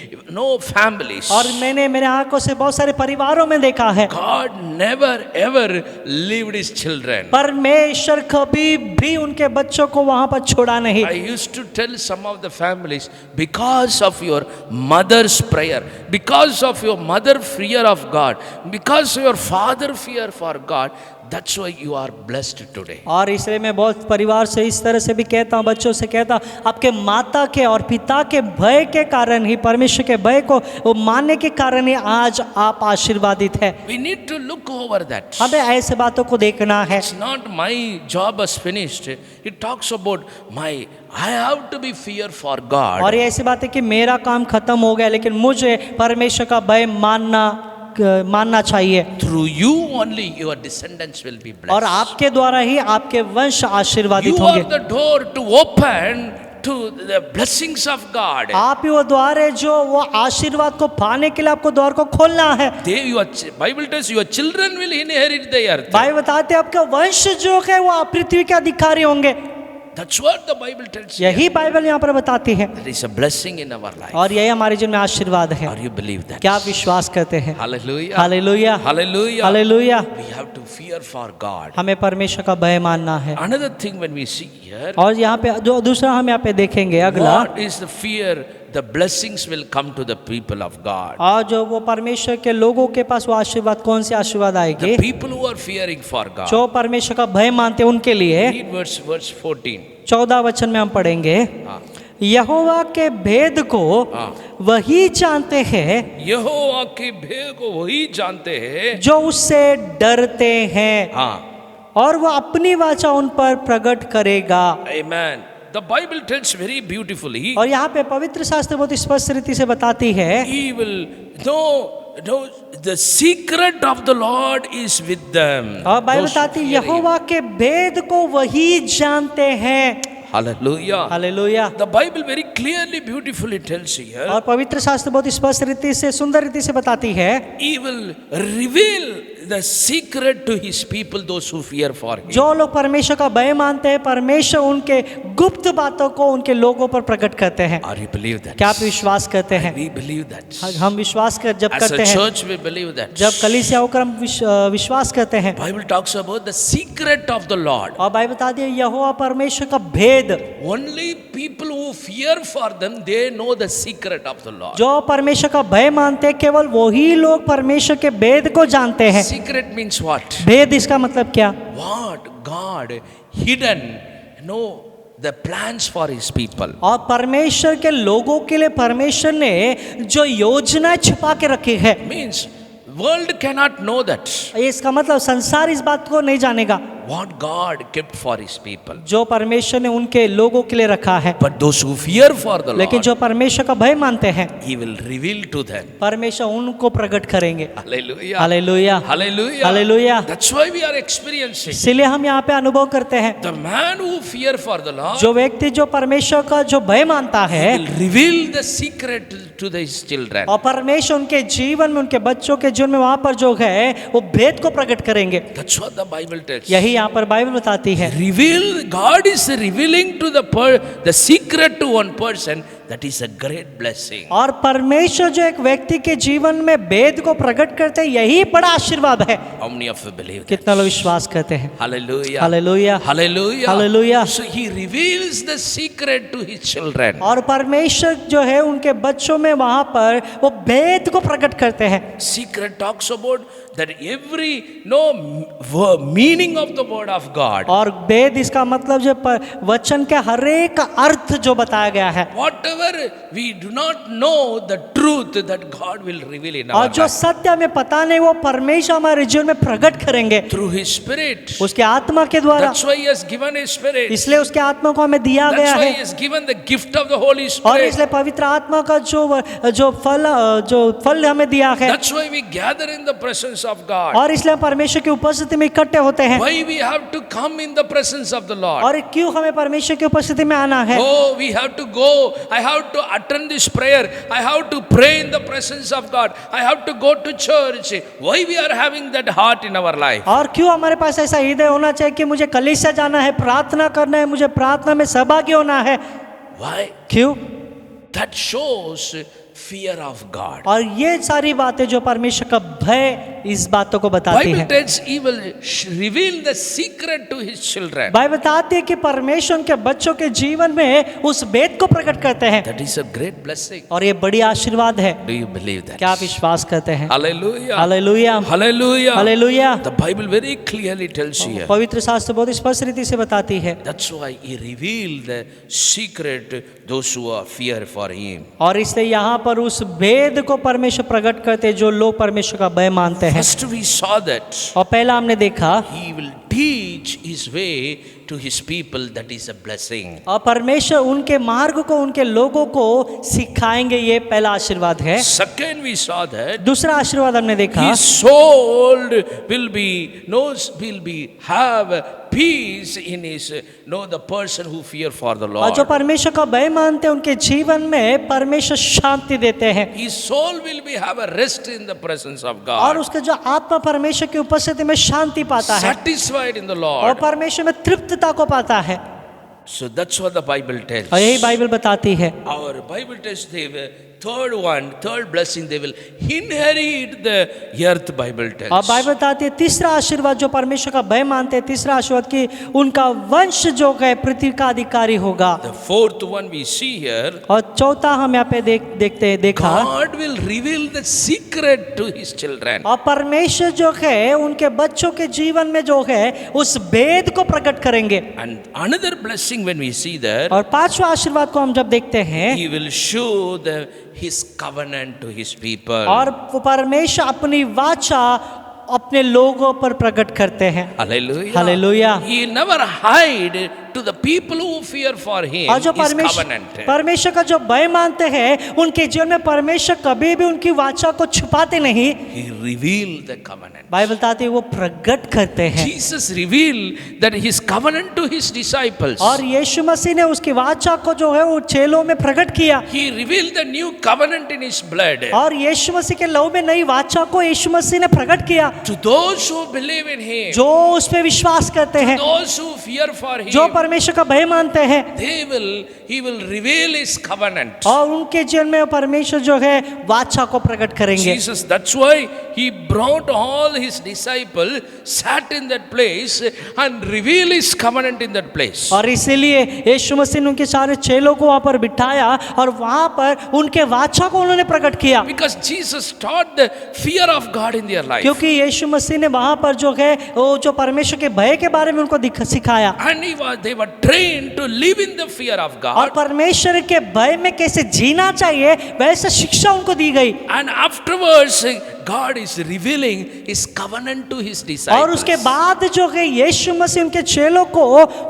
families. और मैंने मेरे आंखों से बहुत सारे परिवारों में देखा है, God never ever leave his children. परमेश्वर कभी भी उनके बच्चों को वहां पर छोड़ा नहीं। I used to tell some of the families, because of your mother's prayer, because of your mother fear of God, because of your father fear for God, that's why you are blessed today. और इसलिए मैं बहुत परिवार से इस तरह से भी कहता हूँ, बच्चों से कहता हूँ, आपके माता के और पिता के भय के कारण ही, परमेश्वर के भय को वो मानने के कारण ही आज आप आशीर्वादित है। We need to look over that. हमें ऐसे बातों को देखना है। It's not my job is finished. It talks about I have to be fear for और God. ये ऐसी बात है कि मेरा काम खत्म हो गया, लेकिन मुझे परमेश्वर का भय मानना चाहिए। Through you only your descendants will be और blessed. आपके द्वारा ही आपके वंश आशीर्वादित You are होंगे। the door to open to the blessings of God. आप ही वो द्वार है जो वो आशीर्वाद को पाने के लिए आपको द्वार को खोलना है। Bible tells your children will inherit the earth. भाई बताते हैं आपका वंश जो है वो पृथ्वी के अधिकारी होंगे। That's what the Bible tells you. यही बाइबल यहाँ पर बताती है। There is a blessing in our life. और यही हमारे जीवन में आशीर्वाद है। Or you believe that? क्या आप विश्वास करते हैं? Hallelujah. Hallelujah, Hallelujah. Hallelujah. We have to fear for God. हमें परमेश्वर का भय मानना है। Another thing when we see here, और यहाँ पे जो दूसरा हम यहाँ पे देखेंगे अगला, what is the fear the blessings will come to the people of God. और जो वो परमेश्वर के लोगों के पास वो आशीर्वाद, कौन से आशीर्वाद आएंगे? The people who are fearing for God. जो परमेश्वर का भय मानते हैं उनके लिए। Read verse 14. 14 वचन में हम पढ़ेंगे, हाँ। यहोवा के भेद को हाँ। वही जानते हैं यहोवा के भेद को वही जानते हैं जो उससे डरते हैं, हाँ। और वो अपनी वाचा उन पर प्रकट करेगा। Amen. The Bible tells very beautifully. और यहाँ पे पवित्र शास्त्र बहुत स्पष्ट रीति से बताती है, He will know the secret of the Lord is with them. और बाइबल Those who बताती है fear him. यहोवा के भेद को वही जानते हैं। Hallelujah. Hallelujah. The Bible very clearly, beautifully tells here. और पवित्र शास्त्र बहुत स्पष्ट रीति से, सुंदर रीति से बताती है, He will reveal the secret to his people, those who fear for him. जो लोग परमेश्वर का भय मानते हैं, परमेश्वर उनके गुप्त बातों को उनके लोगों पर प्रकट करते हैं। Are you believe that? क्या आप विश्वास करते हैं? We believe that. हम विश्वास जब As a करते हैं, church, we believe that. जब कलीसिया होकर हम विश्वास करते हैं, Bible talks about the secret of the Lord. और बाइबल बताती है यहोवा परमेश्वर का भेद। Only people who fear for them, they know the secret of the Lord. जो परमेश्वर का भय मानते हैं, केवल वही लोग परमेश्वर के भेद को जानते हैं। Secret means what? भेद इसका मतलब क्या? What God hidden, the plans for his people. और परमेश्वर के लोगों के लिए परमेश्वर ने जो योजना छुपा के रखी है, Means world cannot know that. इसका मतलब संसार इस बात को नहीं जानेगा What God kept for his people. जो परमेश्वर ने उनके लोगों के लिए रखा है। But those who fear for the लेकिन Lord, जो परमेश्वर का भय मानते हैं, he will reveal to them. परमेश्वर उनको प्रकट करेंगे। Hallelujah. Hallelujah, Hallelujah. Hallelujah. That's why we are experiencing. इसीलिए हम यहाँ पे अनुभव करते हैं, The man who fear for the Lord जो व्यक्ति जो परमेश्वर का जो भय मानता है, will reveal the secret to his children. और परमेश्वर उनके जीवन में, उनके बच्चों के जीवन में वहां पर जो है वो भेद को प्रकट करेंगे। That's what the Bible tells. यही यहाँ पर बाइबल बताती है। Reveal, God is revealing to the secret to one person. That is a great blessing. और परमेश्वर जो एक व्यक्ति के जीवन में भेद को प्रकट करते हैं, यही बड़ा आशीर्वाद है। How many of you believe that? कितना लोग विश्वास करते हैं? Hallelujah. Hallelujah, Hallelujah. Hallelujah. So he reveals the secret to his children. और परमेश्वर जो है उनके बच्चों में वहां पर वो भेद को प्रकट करते हैं। Secret talks about that every meaning of the word of God. और भेद इसका मतलब जो वचन के हर एक अर्थ जो बताया गया है, Whatever we do not know the truth, that God will reveal in our और जो life. सत्य हमें पता नहीं वो परमेश्वर हमारे जीवन में प्रकट करेंगे Through his spirit. उसके आत्मा के द्वारा। That's why he has given his spirit. इसलिए उसके आत्मा को हमें दिया गया That's why है, he has given the gift of the Holy और Spirit. इसलिए पवित्र आत्मा का जो फल हमें दिया है, That's why we gather in the presence of God. और इसलिए परमेश्वर की उपस्थिति में इकट्ठे होते हैं। Why we have to come in the presence of the Lord? और क्यों हमें परमेश्वर की उपस्थिति में आना है? Oh, we have to go. I have to attend this prayer. I have to pray in the presence of God. I have to go to church. Why we are having that heart in our life? और क्यों हमारे पास ऐसा हृदय होना चाहिए कि मुझे कलीसिया जाना है, प्रार्थना करना है, मुझे प्रार्थना में सहभागी होना है? Why? क्यों? That shows fear of God. और ये सारी बातें जो परमेश्वर का भय इस बातों को बताती Bible है। tells he will reveal the secret to his children. Bible बताती है कि परमेश्वर उनके बच्चों के जीवन में उस भेद को प्रकट करते हैं, That is a great blessing. और ये बड़ी आशीर्वाद है। Do you believe that? क्या आप विश्वास करते हैं? Hallelujah. Hallelujah, Hallelujah. Hallelujah. The Bible very clearly tells you. पवित्र शास्त्र बहुत स्पष्ट रीति से बताती है, That's why he revealed the secret those who are fear for him. और इसलिए यहाँ पर उस भेद को परमेश्वर प्रकट करते हैं जो लोग परमेश्वर का भय मानते हैं। First we saw that और पहला हमने देखा, he will teach his way to his people. That is a blessing. और परमेश्वर उनके मार्ग को उनके लोगों को सिखाएंगे, ये पहला आशीर्वाद है। Second we saw that दूसरा आशीर्वाद हमने देखा, his soul will be have peace in his the person who fear for the और Lord. जो परमेश्वर का भय मानते हैं उनके जीवन में परमेश्वर शांति देते हैं, His soul will be have a rest in the presence of और God. उसका जो आत्मा परमेश्वर की उपस्थिति में शांति पाता है, Satisfied in the और Lord. परमेश्वर में तृप्तता को पाता है। So that's what the Bible tells. और यही बाइबल बताती है। Our Bible tells the third blessing, they will inherit the earth, Bible और tells. बाइबल बताती है तीसरा आशीर्वाद जो परमेश्वर का भय मानते हैं, तीसरा आशीर्वाद कि उनका वंश जो है पृथ्वी का अधिकारी होगा। The fourth one we see here, और चौथा हम यहाँ पे देखा God will reveal the secret to his children. और परमेश्वर जो है उनके बच्चों के जीवन में जो है उस भेद को प्रकट करेंगे। And another blessing when we see there, और पांचवा आशीर्वाद को हम जब देखते हैं, he will show his covenant to his people. और वो परमेश्वर अपनी वाचा अपने लोगों पर प्रकट करते हैं। Hallelujah. Hallelujah. He never hide to the people who fear for him और जो his covenant. परमेश्वर का जो भय मानते हैं उनके जीवन में परमेश्वर कभी भी उनकी वाचा को छुपाते नहीं। He revealed the covenant. Bible बताती है वो प्रकट करते हैं। Jesus revealed that his covenant to his disciples. और यीशु मसीह ने उसकी वाचा को जो है वो चेलों में प्रकट किया। He revealed the new covenant in his blood. और यीशु मसीह के लहू में नई वाचा को यीशु मसीह ने प्रकट किया। To those who believe in him, जो उस पे विश्वास करते हैं, those who fear for जो him, परमेश्वर का भय मानते हैं, he will reveal his covenant. और उनके जीवन में परमेश्वर जो है वाचा को प्रकट करेंगे। Jesus, that's why he brought all his disciples, sat in that place and revealed his covenant in that place. और इसीलिए यीशु मसीह ने उनके सारे चेलों को वहां पर बिठाया और वहां पर उनके वाचा को उन्होंने प्रकट किया। Because Jesus taught the fear of God in their life. क्योंकि यीशु मसीह ने वहां पर जो है वो जो परमेश्वर के भय के बारे में उनको सिखाया। And they were trained to live in the fear of और God. परमेश्वर के भय में कैसे जीना चाहिए वैसे शिक्षा उनको दी गई। And afterwards, God is revealing his covenant to his disciples. और उसके बाद जो है यीशु मसीह उनके चेलों को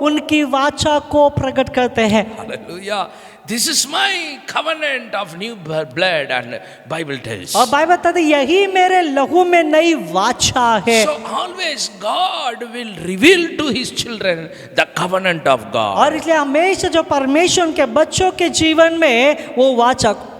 उनकी वाचा को प्रकट करते हैं। Hallelujah. This is my covenant of new blood, and Bible tells. और बाइबल बताती है यही मेरे लहू में नई वाचा है। So always God will reveal to his children the covenant of God. और इसलिए हमेशा जो परमेश्वर उनके बच्चों के जीवन में वो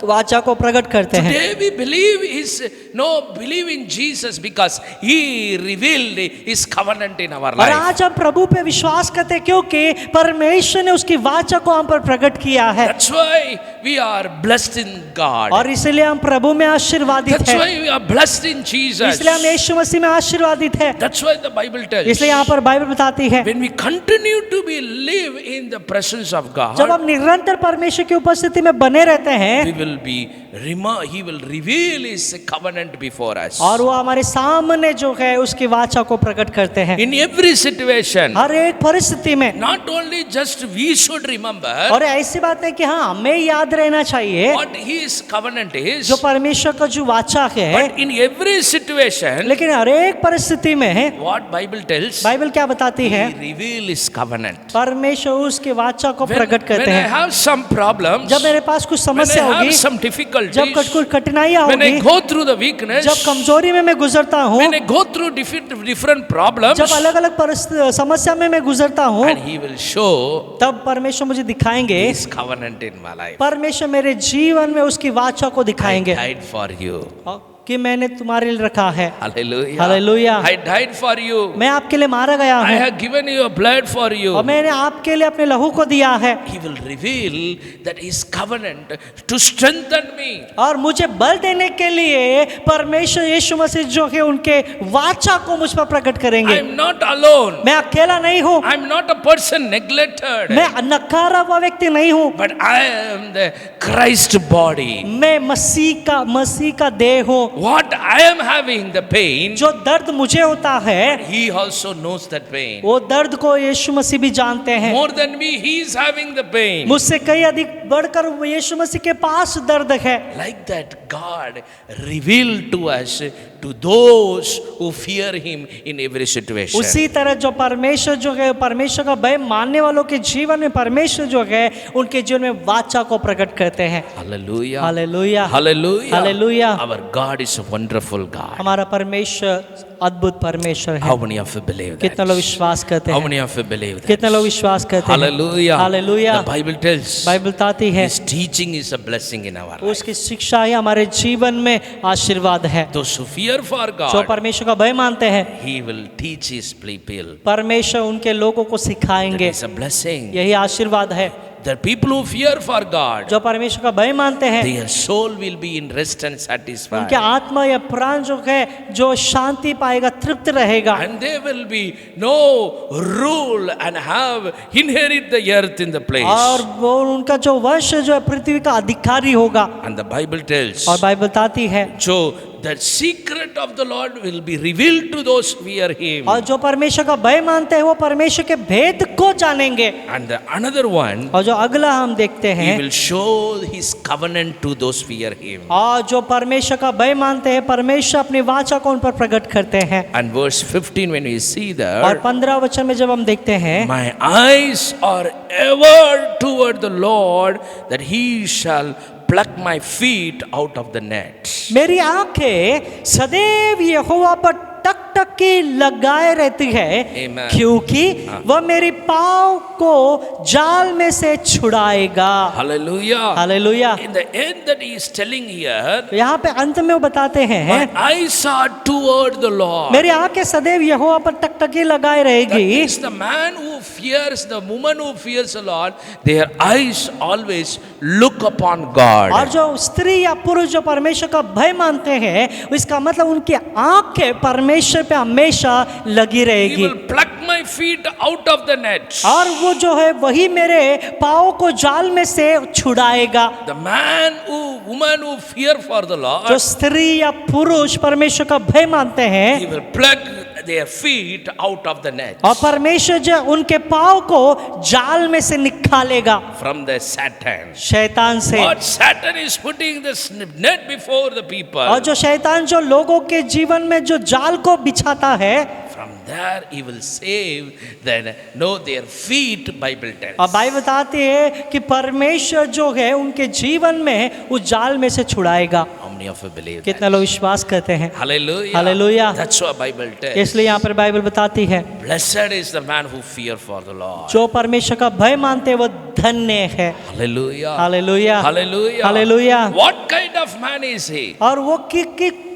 वाचा को प्रकट करते हैं। Today we believe in Jesus because he revealed his covenant in our और life. आज हम प्रभु पे विश्वास करते हैं क्योंकि परमेश्वर ने उसकी वाचा को हम पर प्रकट किया है। That's why we are blessed in God. और इसलिए हम प्रभु में आशीर्वादित That's हैं। why we are blessed in Jesus. इसलिए हम यीशु मसीह में आशीर्वादित हैं। That's why the Bible tells. इसलिए यहाँ पर बाइबल बताती है When we continue to live in the presence of God, जब हम निरंतर परमेश्वर की उपस्थिति में बने रहते हैं he will reveal his covenant before us. और वो हमारे सामने जो है उसकी वाचा को प्रकट करते हैं। In every situation, हर एक परिस्थिति में। not only just we should remember और ऐसी बात है कि हाँ हमें याद रहना चाहिए what his covenant is, जो परमेश्वर का जो वाचा है, but in every situation, लेकिन हर एक परिस्थिति में what Bible tells, बाइबल क्या बताती है? he reveal his covenant. परमेश्वर उसके वाचा को When, प्रकट करते when I हैं। have some problems, जब मेरे पास कुछ when I समस्या have होगी, some difficulties, जब कुछ कठिनाइयां when I होगी, go through the weakness, जब कमजोरी में मैं गुजरता हूँ, when I go through different problems, जब अलग अलग समस्या में मैं गुजरता हूँ, and he will show तब परमेश्वर मुझे दिखाएंगे, his covenant in my life. परमेश्वर मेरे जीवन में उसकी वाचा को I दिखाएंगे died for you. कि मैंने तुम्हारे लिए रखा है। Hallelujah. Hallelujah. I died for you. मैं आपके लिए मारा गया I हूँ have given you a blood for you. और मैंने आपके लिए अपने लहू को दिया है। He will reveal that his covenant to strengthen me. और मुझे बल देने के लिए परमेश्वर यीशु मसीह जो है उनके वाचा को मुझ पर प्रकट I करेंगे। am not alone. मैं अकेला नहीं हूँ, I am not a person neglected. मैं नकारा हुआ व्यक्ति नहीं हूँ, But I am the Christ body. मैं मसीह का देह हूँ। What I am having the pain, जो दर्द मुझे होता है he also knows that pain. वो दर्द को यीशु मसीह भी जानते हैं। More than me, he is having the pain. मुझसे कई अधिक बढ़कर यीशु मसीह के पास दर्द है। Like that, God revealed to us, to those who fear him in every situation. उसी तरह जो परमेश्वर जो है परमेश्वर का भय मानने वालों के जीवन में परमेश्वर जो है उनके जीवन में वाचा को प्रकट करते हैं। Hallelujah. Hallelujah, Hallelujah. Hallelujah. Our God is a wonderful God. हमारा परमेश्वर अद्भुत परमेश्वर है। How many of you believe that? कितने लोग विश्वास करते How हैं? many of you believe that? कितने लोग विश्वास करते हैं? Hallelujah. Hallelujah. The Bible tells Bible बताती है his teaching is a blessing in our life. उसकी शिक्षा ही हमारे जीवन में आशीर्वाद है। Those who fear for जो God, परमेश्वर का भय मानते हैं he will teach his people. परमेश्वर उनके लोगों को That सिखाएंगे। is a blessing. यही आशीर्वाद है। the people who fear for God, जो परमेश्वर का भय मानते हैं, their soul will be in rest and उनके satisfied. आत्मा या प्राण जो है जो शांति पाएगा, तृप्त रहेगा, And they will be no rule and have inherit the earth in the place. और वो उनका जो वंश जो है पृथ्वी का अधिकारी होगा। And the Bible tells, और बाइबल बताती है, so the secret of the Lord will be revealed to those who fear Him. और जो परमेश्वर का भय मानते हैं वो परमेश्वर के भेद को जानेंगे। And the another one, और जो अगला हम देखते He हैं, will show His covenant to those who fear Him. और जो परमेश्वर का भय मानते हैं, परमेश्वर अपनी वाचा को उन पर प्रकट करते हैं। And verse 15, when we see और that, 15 वचन में जब हम देखते हैं, my eyes are ever toward the Lord, that He shall pluck my feet out of the net. मेरी आंखें सदैव यहोवा पर टकटकी लगाए रहती है, Amen. क्योंकि वह मेरी पाँव को जाल में से छुड़ाएगा। Hallelujah. Hallelujah. In the end, that He is telling here, यहाँ पे अंत में वो बताते my हैं, eyes are toward the Lord. मेरी आंखें सदैव यहोवा पर टकटकी लगाए That रहेगी। means the man who fears, the woman who fears the Lord, their eyes always look upon और God. जो स्त्री या पुरुष जो परमेश्वर का भय मानते हैं, इसका मतलब उनकी आंखें परमेश्वर पे हमेशा लगी He रहेगी। will pluck my feet out of the net. और वो जो है वही मेरे पाँव को जाल में से छुड़ाएगा। The man who, woman who fear for the जो Lord, स्त्री या पुरुष परमेश्वर का भय मानते He हैं, will pluck their feet out of the net और परमेश्वर जो उनके पाँव को जाल में से निकालेगा, from the Satan. शैतान से। What Satan is putting this net before the people. और जो शैतान जो लोगों के जीवन में जो जाल को बिछाता है, From there he will save then no their feet, Bible tells. और बाइबल बताती है कि परमेश्वर जो है उनके जीवन में उस जाल में से छुड़ाएगा। How many of you believe that? कितने लोग विश्वास करते हैं? Hallelujah. Hallelujah. That's what Bible tells. इसलिए यहाँ पर बाइबल बताती है, Blessed is the man who fear for the Lord. जो परमेश्वर का भय मानते हैं वो धन्य है। Hallelujah. Hallelujah, Hallelujah. Hallelujah. What kind of man is he? और वो कि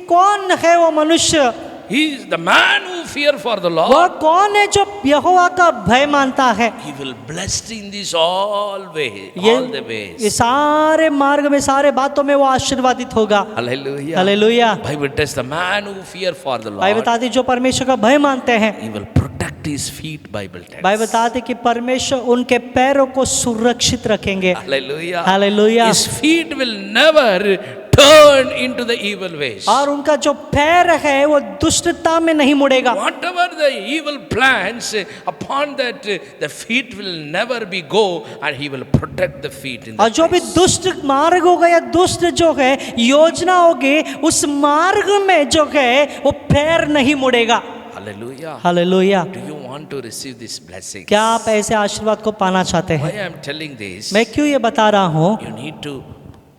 कौन है वो मनुष्य? He is the man who fear for the वो Lord. कौन है जो यहोवा का भय मानता है? He will bless in this all way, ये all the ways. ये सारे मार्ग में, सारे बातों में वो आशीर्वादित होगा। Hallelujah. Hallelujah. Bible tells the man who fear for the Bible Lord, बताती जो परमेश्वर का भय मानते हैं, he will protect his feet. Bible tells. Bible बताती कि परमेश्वर उनके पैरों को सुरक्षित रखेंगे। Hallelujah. Hallelujah. His feet will never turn into the evil ways. और उनका जो पैर है वो दुष्टता में नहीं मुड़ेगा। Whatever the evil plans upon that, the feet will never be go, and he will protect the feet in और that जो भी place. दुष्ट मार्ग होगा या दुष्ट जो है योजना होगी, उस मार्ग में जो है वो पैर नहीं मुड़ेगा। Hallelujah. Hallelujah. Do you want to receive this blessing? क्या आप ऐसे आशीर्वाद को पाना चाहते Why हैं? I am telling this? मैं क्यों ये बता रहा हूँ? You need to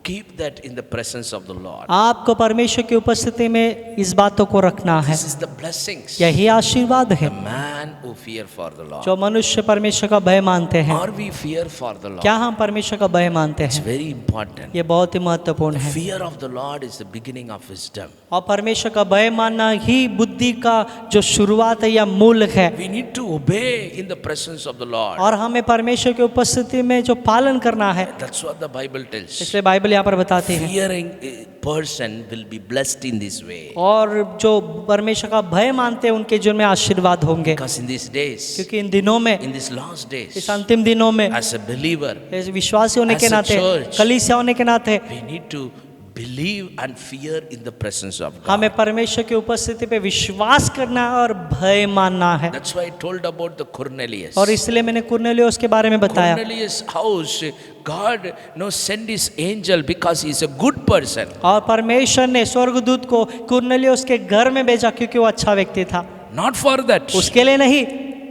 keep that in the presence of the Lord. आपको परमेश्वर की उपस्थिति में इस बातों को रखना है। This is the blessings. यही आशीर्वाद है। The man who fear for the Lord. जो मनुष्य परमेश्वर का भय मानते हैं, Or we fear for the Lord. क्या हम परमेश्वर का भय मानते It's हैं? very important. ये बहुत ही महत्वपूर्ण है। Fear of the Lord is the beginning of wisdom. और परमेश्वर का भय मानना ही बुद्धि का जो शुरुआत है या मूल है। We need to obey in the presence of the Lord. और हमें परमेश्वर की उपस्थिति में जो पालन करना है, That's what the Bible tells. इसलिए बाइबल यहाँ पर बताती है। Fearing a person will be blessed in this way. और जो परमेश्वर का भय मानते हैं उनके जीवन में आशीर्वाद होंगे, Because in these days, क्योंकि इन दिनों में, in these last इस days, अंतिम दिनों में, as a believer, ऐसे विश्वासी होने As के a नाते, church, कलीसिया होने के नाते, we need to believe and fear in the presence of God. हमें परमेश्वर की उपस्थिति पे विश्वास करना है और भय मानना है। That's why I told about the Cornelius. और इसलिए मैंने कुरनेलियुस के बारे में बताया। Cornelius' house, God sent his angel because he is a good person. और परमेश्वर ने स्वर्गदूत को कुरनेलियुस के घर में भेजा क्योंकि वो अच्छा व्यक्ति था। Not for that. उसके लिए नहीं,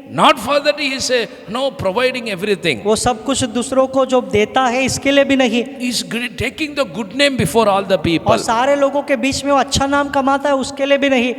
Not for that he is providing everything. वो सब कुछ दूसरों को जो देता है इसके लिए भी नहीं, He is taking the good name before all the people. और सारे लोगों के बीच में वो अच्छा नाम कमाता है उसके लिए भी नहीं।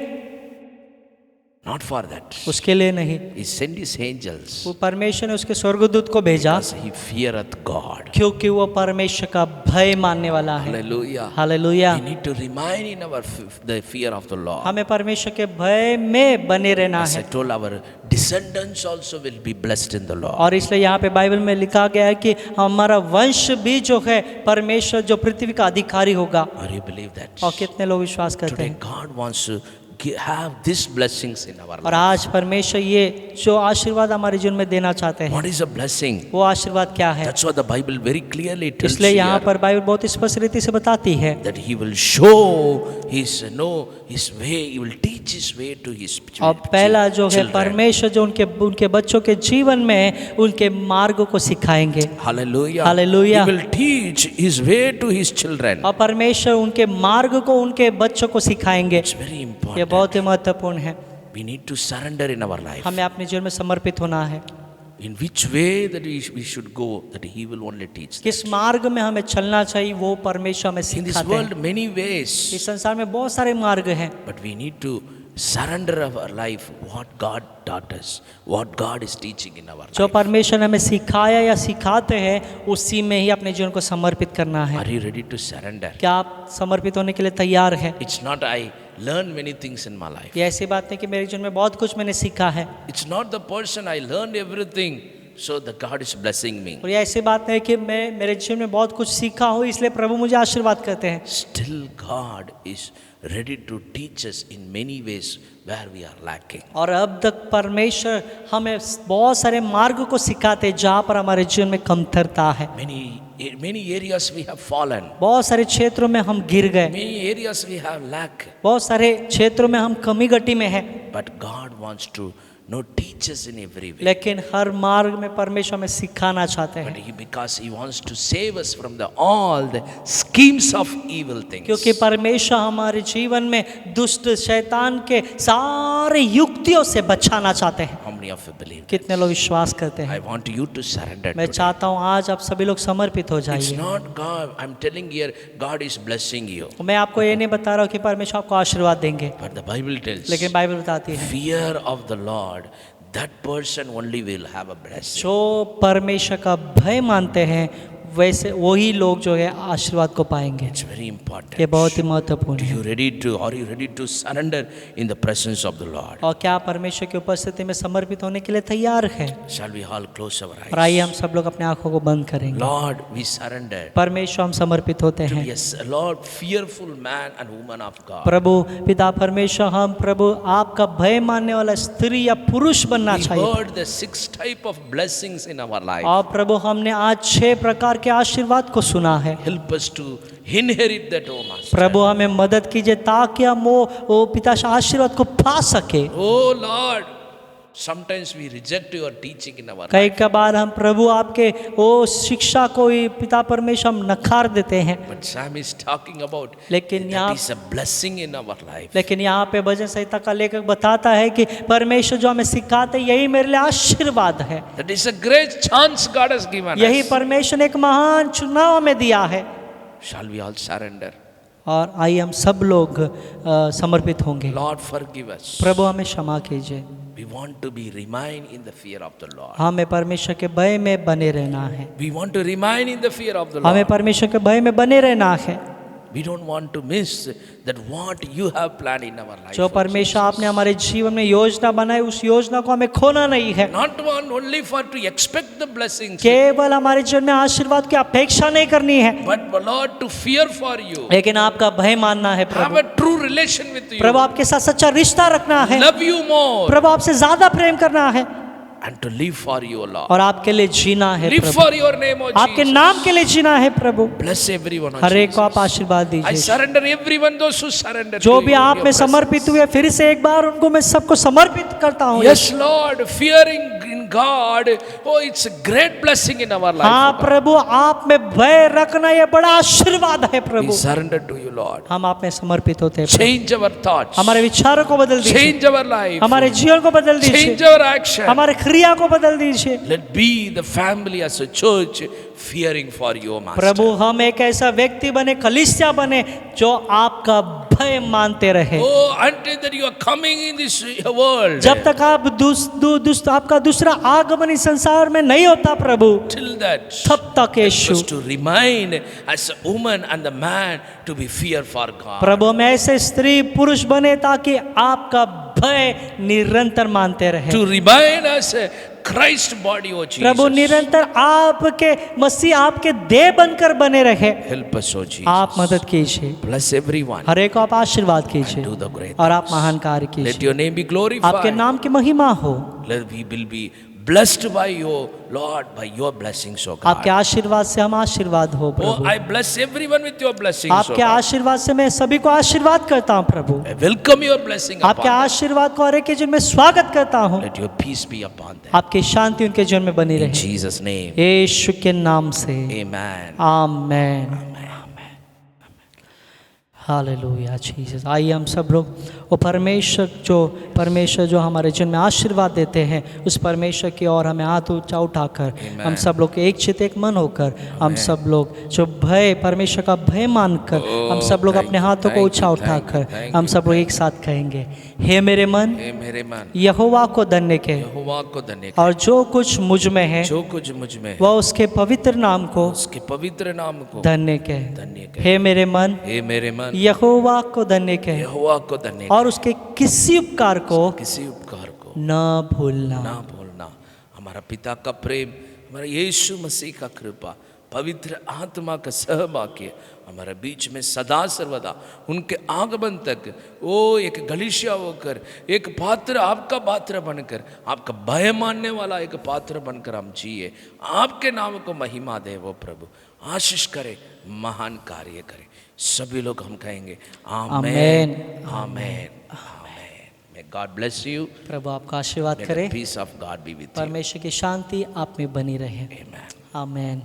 Not for that. उसके लिए नहीं, He sent his angels वो परमेश्वर ने उसके स्वर्गदूत को भेजा because he feareth God. क्योंकि वो परमेश्वर का भय मानने वाला है। Hallelujah. Hallelujah. We need to remain in our the fear of the Lord. हमें परमेश्वर के भय में बने रहना As I है। told, our descendants also will be blessed in the Lord. और इसलिए यहाँ पे बाइबल में लिखा गया है कि हमारा वंश भी जो है परमेश्वर जो पृथ्वी का अधिकारी होगा। Or you believe that? और कितने लोग विश्वास करते Today हैं? God wants to have these blessings in our और life. आज परमेश्वर ये जो आशीर्वाद हमारे जीवन में देना चाहते हैं, What is a blessing? वो आशीर्वाद क्या है? That's what the Bible very clearly tells इसलिए यहाँ here, पर बाइबल बहुत स्पष्ट रीति से बताती है that He will show His way. He will teach His way to His और पहला जो है children. परमेश्वर जो उनके बच्चों के जीवन में उनके मार्गों को सिखाएंगे। Hallelujah. Hallelujah. He will teach His way to His children. और परमेश्वर उनके मार्ग को उनके बच्चों को सिखाएंगे। It's very ये important. बहुत ही महत्वपूर्ण है। We need to surrender in our life. हमें अपने जीवन में समर्पित होना है। In which way that we should go, that He will only teach. किस मार्ग में हमें चलना चाहिए वो परमेश्वर हमें In this सिखाते हैं। world, many ways, इस संसार में बहुत सारे मार्ग हैं, but we need to surrender our life, what God taught us, what God is teaching in our जो life. परमेश्वर ने हमें सिखाया या सिखाते हैं उसी में ही अपने जीवन को समर्पित करना है। Are you ready to surrender? क्या आप समर्पित होने के लिए तैयार हैं? It's not I learned many things in my life. ये ऐसी बात नहीं कि मेरे जीवन में बहुत कुछ मैंने सीखा है, It's not the person I learned everything, so the God is blessing me. और ये ऐसी बात नहीं कि मैं मेरे जीवन में बहुत कुछ सीखा हूँ इसलिए प्रभु मुझे आशीर्वाद करते हैं। Still God is ready to teach us in many ways where we are lacking. और अब तक परमेश्वर हमें बहुत सारे मार्ग को सिखाते हैं जहाँ पर हमारे जीवन में कमतरता है। Many areas we have fallen. बहुत सारे क्षेत्रों में हम गिर गए, Many areas we have lack. बहुत सारे क्षेत्रों में हम कमी गटी में हैं, But God wants to teach us in every way. लेकिन हर मार्ग में परमेश्वर हमें सिखाना चाहते But हैं, because He wants to save us from all the schemes of evil things. क्योंकि परमेश्वर हमारे जीवन में दुष्ट शैतान के सारे युक्तियों से बचाना चाहते हैं। How many of you believe? कितने लोग विश्वास करते I हैं? want you to surrender मैं today. चाहता हूँ आज आप सभी लोग समर्पित हो It's जाइए। not God. I'm telling here, God is blessing you. मैं आपको ये नहीं बता रहा हूँ कि परमेश्वर आपको आशीर्वाद देंगे, But the Bible tells, लेकिन बाइबल बताती है fear of the Lord, that person only will have a blessing. जो परमेश्वर का भय मानते हैं वैसे वही लोग जो है आशीर्वाद को पाएंगे। It's very important. ये बहुत ही महत्वपूर्ण है। Are you ready to surrender in the presence of the Lord? और क्या परमेश्वर की उपस्थिति में समर्पित होने के लिए तैयार है? Shall we all close our और आइए eyes? हम सब लोग अपने आंखों को बंद करेंगे। Lord, we surrender. परमेश्वर हम समर्पित होते हैं। Yes, Lord, fearful man and woman of God. प्रभु पिता परमेश्वर हम प्रभु आपका भय मानने वाला स्त्री या पुरुष बनना We चाहिए। heard the 6 type of blessings in our life. और प्रभु हमने आज 6 प्रकार के आशीर्वाद को सुना है। Help us to inherit that, O Master. प्रभु हमें मदद कीजिए ताकि हम वो पिता से आशीर्वाद को पा सके। Oh Lord, sometimes we reject your teaching in our कई life. कबार हम प्रभु आपके वो शिक्षा को ही पिता परमेश्वर हम नकार देते हैं, But Sam is talking about लेकिन that यहाँ is a blessing in our life. लेकिन यहाँ पे भजन संहिता का लेखक बताता है कि परमेश्वर जो हमें सिखाते यही मेरे लिए आशीर्वाद है। That is a great chance God has given यही us. परमेश्वर ने एक महान चुनाव हमें दिया है। Shall we all surrender? और आइए हम सब लोग समर्पित होंगे। Lord, forgive us. प्रभु हमें क्षमा कीजिए। We want to be remain in the fear of the Lord. हमें परमेश्वर के भय में बने रहना है। We want to remain in the fear of the हमें Lord. परमेश्वर के भय में बने रहना है। We don't want to miss that what you have planned in our life. जो O परमेश्वर Jesus. आपने हमारे जीवन में योजना बनाई उस योजना को हमें खोना नहीं है। Not one only for to expect the blessings, केवल हमारे जीवन में आशीर्वाद की अपेक्षा नहीं करनी है, but Lord, to fear for you. लेकिन आपका भय मानना है Have Prabhu. a true relation with you. प्रभु आपके साथ सच्चा रिश्ता रखना है, Love you more. प्रभु आपसे ज्यादा प्रेम करना है And to live for you, O Lord. और आपके लिए जीना है Live Prabhu. for your name, O आपके Jesus. नाम के लिए जीना है प्रभु। Bless everyone, O हर एक को आप Jesus. आशीर्वाद I दीजिए। surrender everyone those who surrender जो to भी you in आप your में presence. समर्पित हुए फिर से एक बार उनको मैं सबको समर्पित करता हूँ। Yes, Lord, fearing in God, oh, it's a great blessing in our life. हाँ O God. प्रभु आप में भय रखना ये बड़ा आशीर्वाद है We Prabhu. surrender to you, Lord. हम आप में समर्पित होते हैं प्रभु। Change our thoughts. हमारे विचारों को बदल दीजिए, Change our life. हमारे जीवन को बदल Change दीजिए, our action. हमारे क्रिया को बदल दीजिए। Let be the family as a church fearing for you, O Master. प्रभु हम एक ऐसा व्यक्ति बने, कलीसिया बने जो आपका भय मानते रहे। Oh, until that you are coming in this world. जब तक आप आपका दूसरा आगमन इस संसार में नहीं होता प्रभु, Till that. तब तक यीशु Was to remain as a woman and the man to be fear for God. प्रभु में ऐसे स्त्री पुरुष बने ताकि आपका भय निरंतर मानते रहे। To remain as a Christ body, oh Jesus. प्रभु निरंतर आपके मसीह आपके देह बनकर बने रहे। Help us, oh Jesus. आप मदद कीजिए, Bless everyone. हर एक को आप आशीर्वाद कीजिए Do the great और आप महान कार्य Let कीजिए। your name be glorified. आपके नाम की महिमा हो। Let we will be blessed by you, Lord, by your blessings, oh God. आपके आशीर्वाद से हम आशीर्वाद हो Oh, Prabhu. I bless everyone with your blessings, oh आपके God. आशीर्वाद से मैं सभी को आशीर्वाद करता हूँ प्रभु। I welcome your blessing आपके upon them. आशीर्वाद को हर एक के जीवन में स्वागत करता हूँ। Let your peace be upon them. आपकी शांति उनके जीवन में बनी In रहे, Jesus' name, यीशु के नाम से amen. आमेन। Hallelujah Jesus. आइए हम सब लोग वो परमेश्वर जो हमारे जीवन में आशीर्वाद देते हैं, उस परमेश्वर की ओर हमें हाथ ऊंचा उठाकर हम सब लोग एक चित एक मन होकर हम सब लोग जो भय परमेश्वर का भय मानकर हम सब लोग अपने हाथों को ऊंचा उठाकर हम सब लोग एक साथ कहेंगे, हे मेरे मन हे मेरे मन, यहोवा को धन्य कह यहोवा को धन्य कर। और जो कुछ मुझ में है जो कुछ मुझ में है, वह उसके पवित्र नाम को उसके पवित्र नाम को धन्य कह। धन्य कर। हे मेरे मन हे मेरे मन, यहोवा को धन्य कह यहोवा को धन्य कर। और उसके किसी उपकार को किसी उपकार को न भूलना। ना भूलना। हमारा पिता का प्रेम, हमारा यीशु मसीह का कृपा, पवित्र आत्मा का सहभाग्य हमारे बीच में सदा सर्वदा उनके आगमन तक वो एक गलीशिया होकर एक पात्र, आपका पात्र बनकर, आपका भय मानने वाला एक पात्र बनकर हम जिए। आपके नाम को महिमा दे वो प्रभु, आशीष करे, महान कार्य करे। सभी लोग हम कहेंगे आमेन, आमेन, आमेन। May God bless you. प्रभु आपका आशीर्वाद May करे, the peace of God be with you. परमेश्वर की शांति आप में बनी रहे। Amen. आमेन।